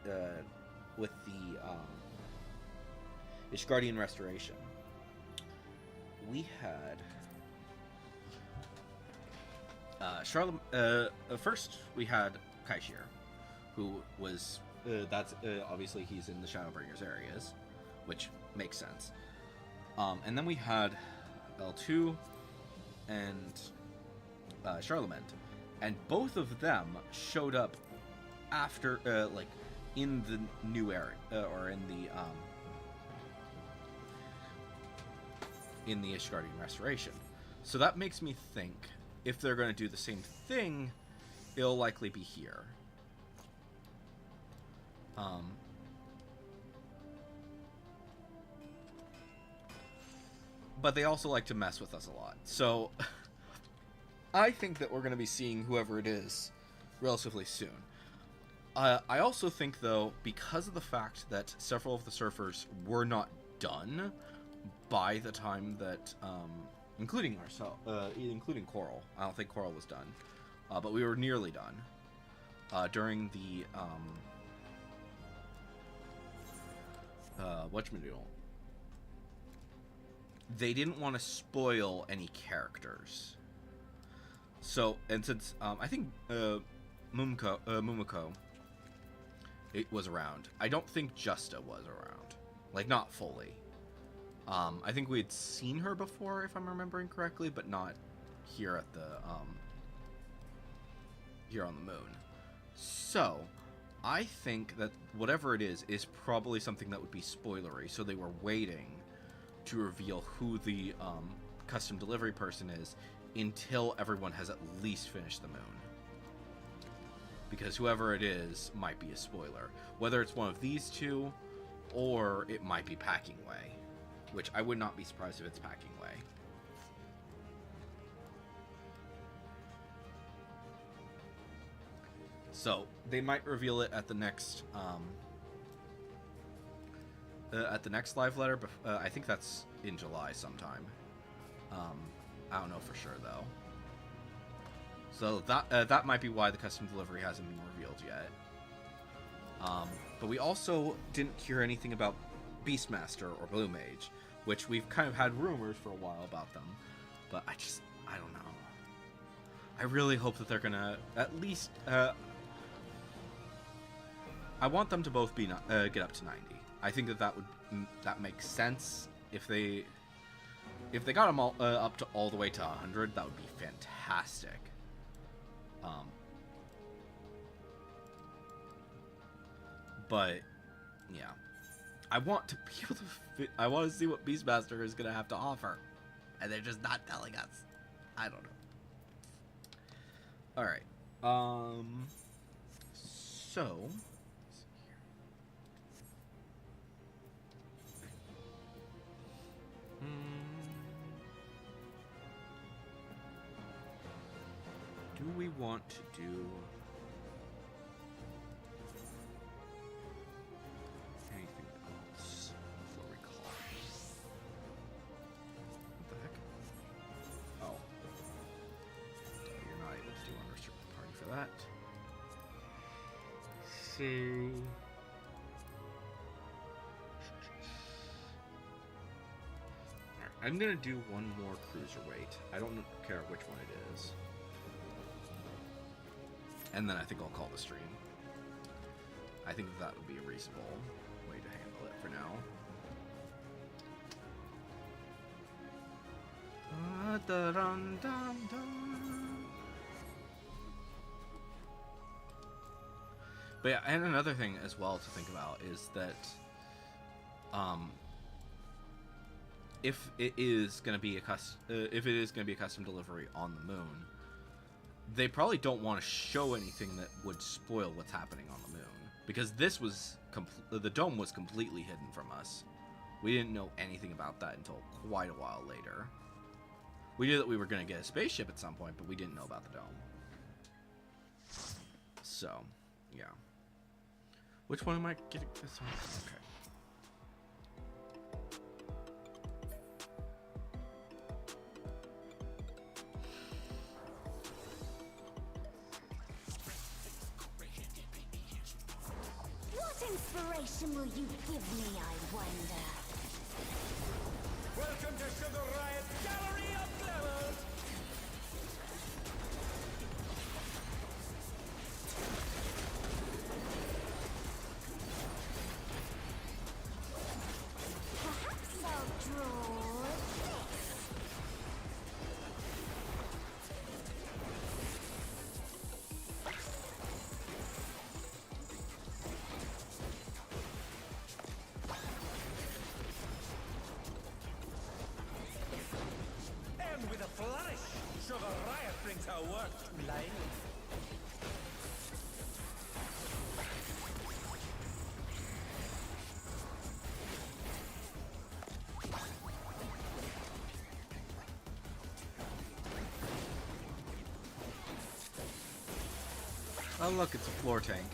with the Ishgardian Restoration. We had first we had Kaishir, who was that's obviously he's in the Shadowbringers areas, which makes sense. And then we had L2 and Charlemagne, and both of them showed up after, like, in the new area, or in the Ishgardian Restoration. So that makes me think if they're going to do the same thing, it'll likely be here. But they also like to mess with us a lot. So I think that we're going to be seeing whoever it is relatively soon. I also think, though, because of the fact that several of the surfers were not done by the time that, including ourselves, including Coral. I don't think Coral was done, but we were nearly done during the whatchamadoodle. They didn't want to spoil any characters. So, and since I think Mumiko it was around, I don't think Justa was around, like not fully. I think we had seen her before, if I'm remembering correctly, but not here at the here on the moon. So, I think that whatever it is probably something that would be spoilery. So they were waiting to reveal who the custom delivery person is until everyone has at least finished the moon. Because whoever it is might be a spoiler. Whether it's one of these two, or it might be Packing Way. Which I would not be surprised if it's Packing Way. So, they might reveal it at the next live letter. I think that's in July sometime. I don't know for sure though. So that might be why the custom delivery hasn't been revealed yet. But we also didn't hear anything about Beastmaster or Blue Mage, which we've kind of had rumors for a while about them. But I don't know. I really hope that they're gonna at least. I want them to both be get up to 90. I think that makes sense. If they got them all up to all the way to 100, that would be fantastic. But yeah, I want to be able to. I want to see what Beastmaster is gonna have to offer, and they're just not telling us. I don't know. All right. So. Do we want to do anything else before we call? What the heck? Oh. You're not able to do unrestricted party for that. So. I'm gonna do one more cruiserweight. I don't care which one it is. And then I think I'll call the stream. I think that would be a reasonable way to handle it for now. But yeah, and another thing as well to think about is that if it is going to be a custom delivery on the moon, they probably don't want to show anything that would spoil what's happening on the moon, because this was the dome was completely hidden from us. We didn't know anything about that until quite a while later. We knew that we were going to get a spaceship at some point, but we didn't know about the dome. So, yeah. Which one am I getting this one? Okay. inspiration will you give me, I wonder? Welcome to Sugar Riot Gallery of Glamour! Perhaps I'll draw this. And with a flourish, Sugar Riot brings her work to life. Oh look, it's a floor tank.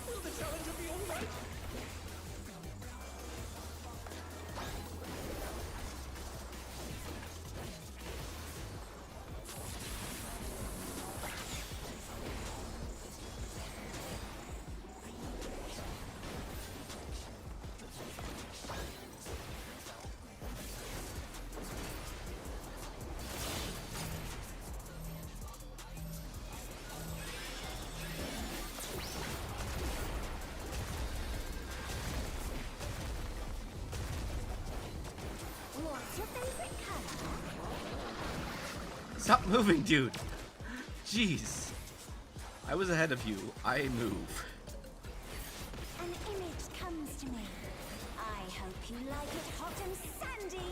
Will the challenger be alright? What's your favorite color? Stop moving, dude. Jeez. I was ahead of you. I move. An image comes to me. I hope you like it hot and sandy.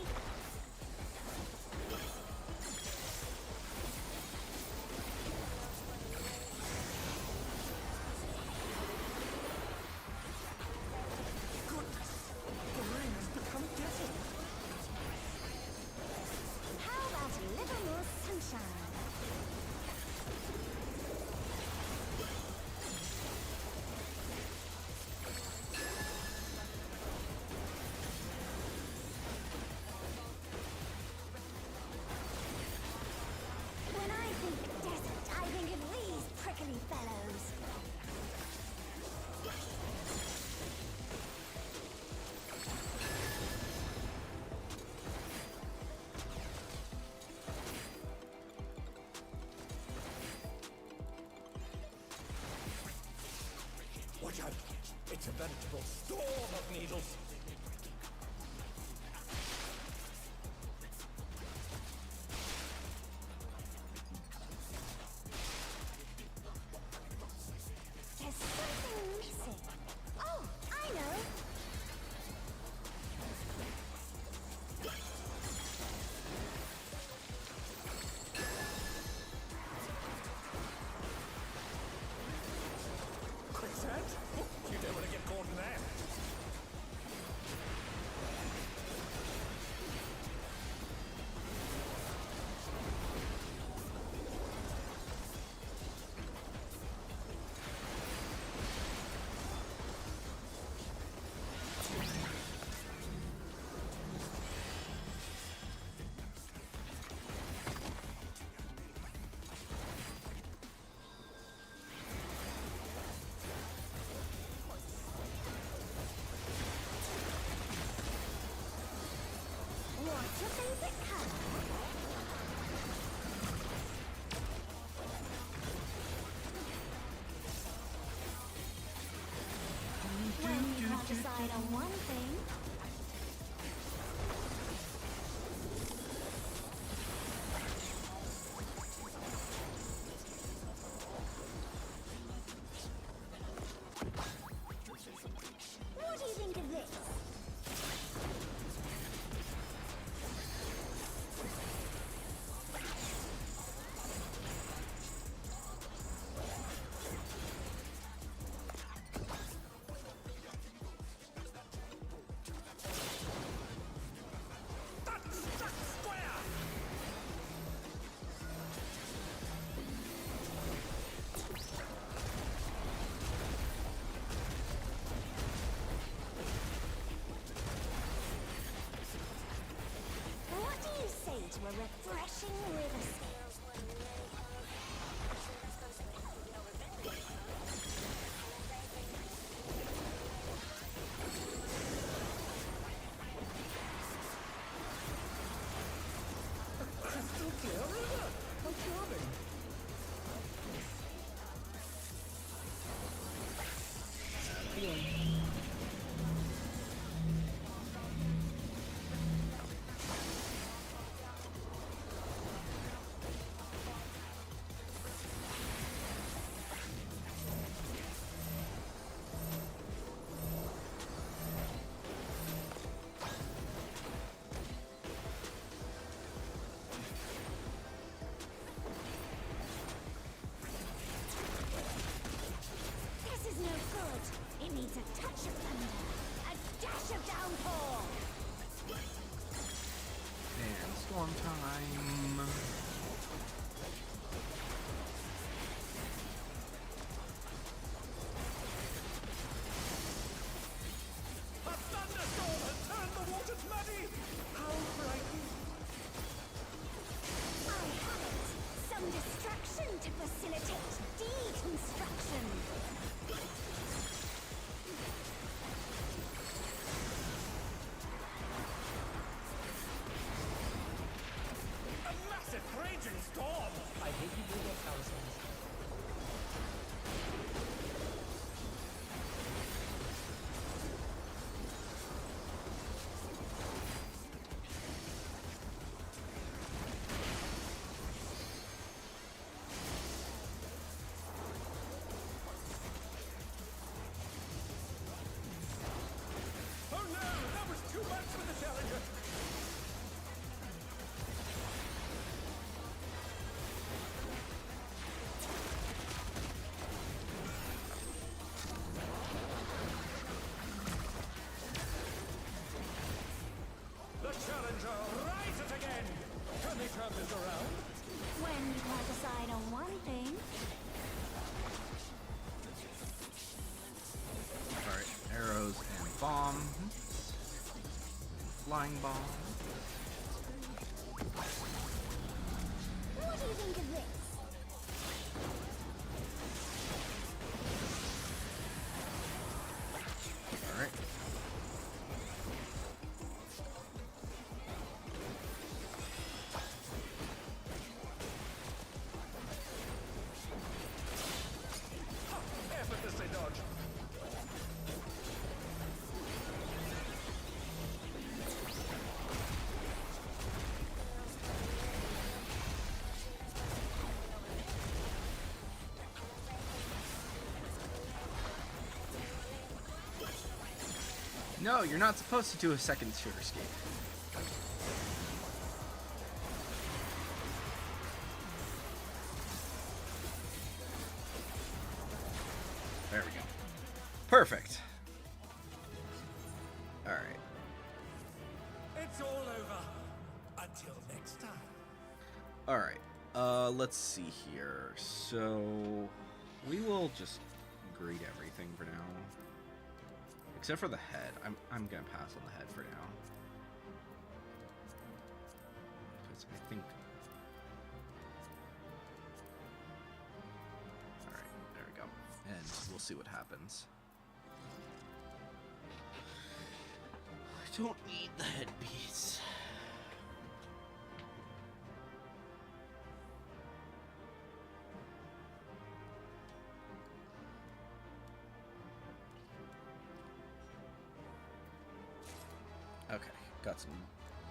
How about a little more sunshine? When I think desert, I think of these prickly fellows. Watch out! It's a veritable storm of needles! There's something missing. Oh, I know. Quicksand? You don't want to get caught in that. rise it again! Can they turn this around? When you can't decide on one thing. Alright, arrows and bombs. Flying bomb. What do you think of this? Alright. Effortlessly dodge. No, you're not supposed to do a second sugar escape. There we go. Perfect. Alright. It's all over. Until next time. Alright. Let's see here. So we will just grade everything for now. Except for the head. I'm gonna pass on the head for now. Because I think. Alright, there we go. And we'll see what happens. I don't need the headpiece. Okay, got some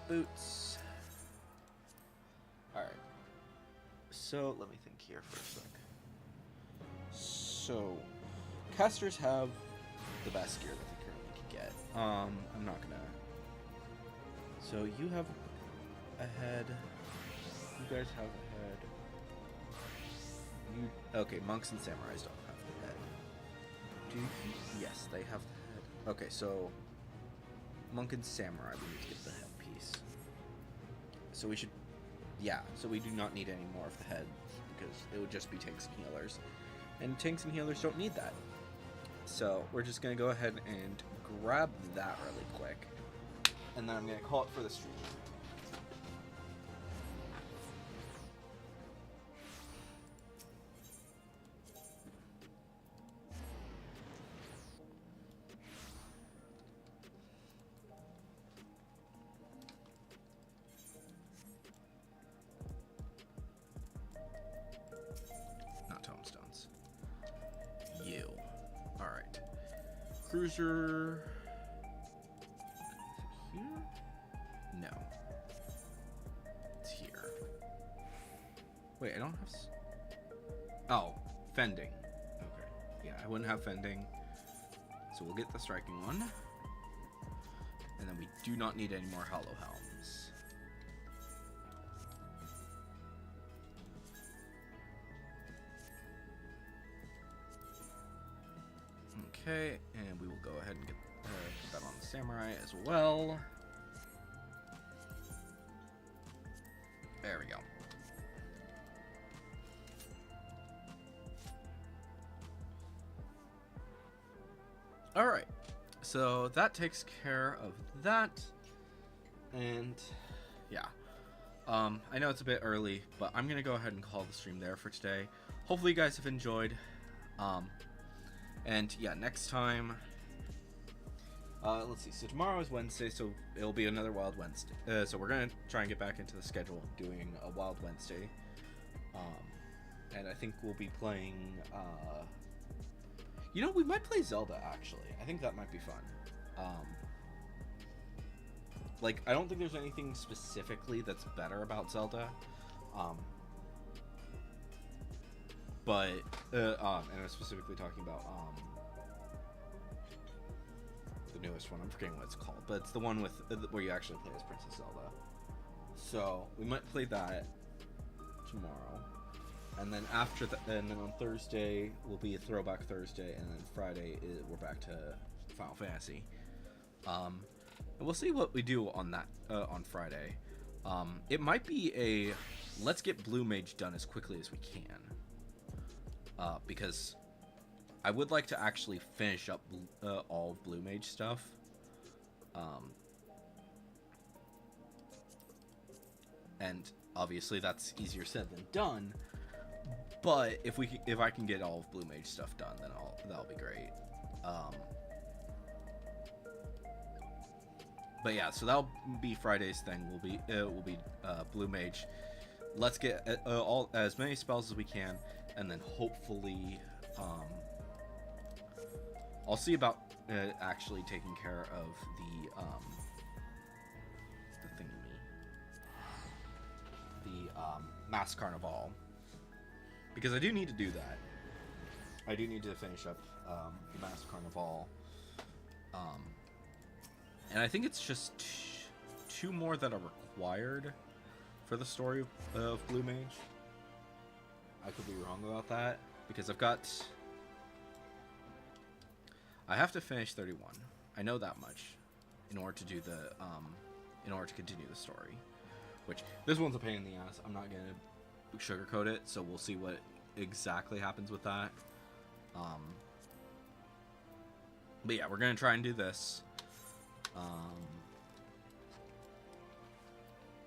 boots. Alright. So, let me think here for a sec. So, casters have the best gear that they currently can get. I'm not gonna... So, you have a head. You guys have a head. You... Okay, monks and samurais don't have the head. Do you... Yes, they have the head. Okay, so... Monk and samurai, we need to get the headpiece. So we should, yeah. So we do not need any more of the head because it would just be tanks and healers, and tanks and healers don't need that. So we're just gonna go ahead and grab that really quick, and then I'm gonna call it for the stream. Tombstones. You. Alright. Cruiser. Is it here? No. It's here. Wait, I don't have... Oh, fending. Okay. Yeah, I wouldn't have fending. So we'll get the striking one. And then we do not need any more hollow helms. Okay, and we will go ahead and get put that on the samurai as well. There we go. Alright, so that takes care of that. And yeah, I know it's a bit early, but I'm gonna go ahead and call the stream there for today. Hopefully you guys have enjoyed. And yeah, next time, let's see, so tomorrow is Wednesday, so it'll be another Wild Wednesday. So we're going to try and get back into the schedule of doing a Wild Wednesday. And I think we'll be playing, you know, we might play Zelda, actually. I think that might be fun. Like, I don't think there's anything specifically that's better about Zelda. But, and I'm specifically talking about, the newest one. I'm forgetting what it's called, but it's the one with, where you actually play as Princess Zelda. So, we might play that tomorrow. And then after that, and then on Thursday, will be a Throwback Thursday, and then Friday, we're back to Final Fantasy. And we'll see what we do on that on Friday. It might be a let's get Blue Mage done as quickly as we can, because I would like to actually finish up all of Blue Mage stuff. And obviously that's easier said than done. But if I can get all of Blue Mage stuff done, then that'll be great. But yeah, so that'll be Friday's thing. Will be Blue Mage. Let's get all as many spells as we can, and then hopefully, I'll see about actually taking care of the thingy, the Mass Carnival, because I do need to do that. I do need to finish up the Mass Carnival. And I think it's just two more that are required for the story of Blue Mage. I could be wrong about that, because I have to finish 31. I know that much in order to do in order to continue the story. Which, this one's a pain in the ass. I'm not gonna sugarcoat it, so we'll see what exactly happens with that. But yeah, we're gonna try and do this.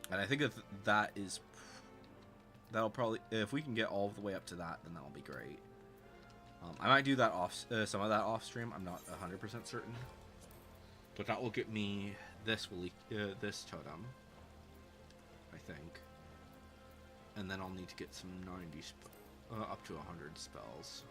And I think if that'll probably, if we can get all the way up to that, then that'll be great. I might do that some of that off stream. I'm not 100% certain, but that will get me this totem, I think, and then I'll need to get some 90 up to 100 spells.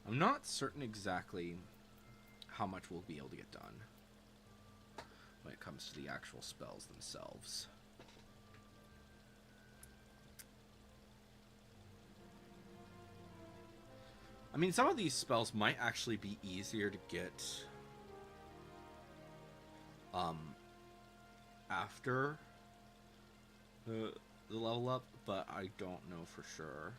I'm not certain exactly how much we'll be able to get done when it comes to the actual spells themselves. I mean, some of these spells might actually be easier to get after the level up, but I don't know for sure.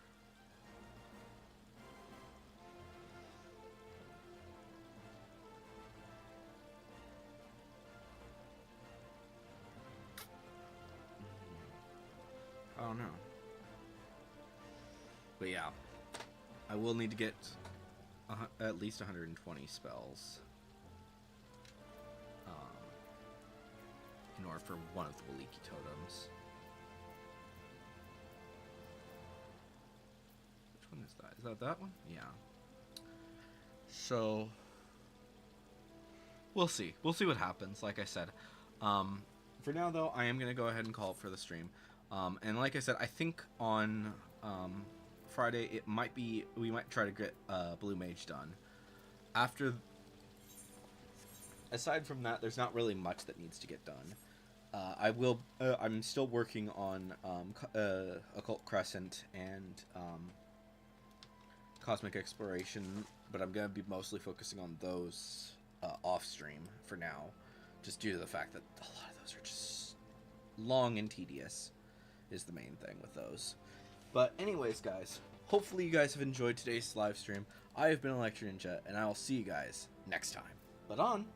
I don't know. But yeah, I will need to get at least 120 spells in order for one of the Waliki totems. Which one is that? Is that one? Yeah. So we'll see. We'll see what happens, like I said. For now, though, I am going to go ahead and call it for the stream. And like I said, I think on Friday we might try to get Blue Mage done. Aside from that, there's not really much that needs to get done. I'm still working on Occult Crescent and Cosmic Exploration, but I'm going to be mostly focusing on those off stream for now, just due to the fact that a lot of those are just long and tedious. Is the main thing with those. But anyways, guys, hopefully you guys have enjoyed today's live stream. I have been Electric Ninja, and I will see you guys next time. But on!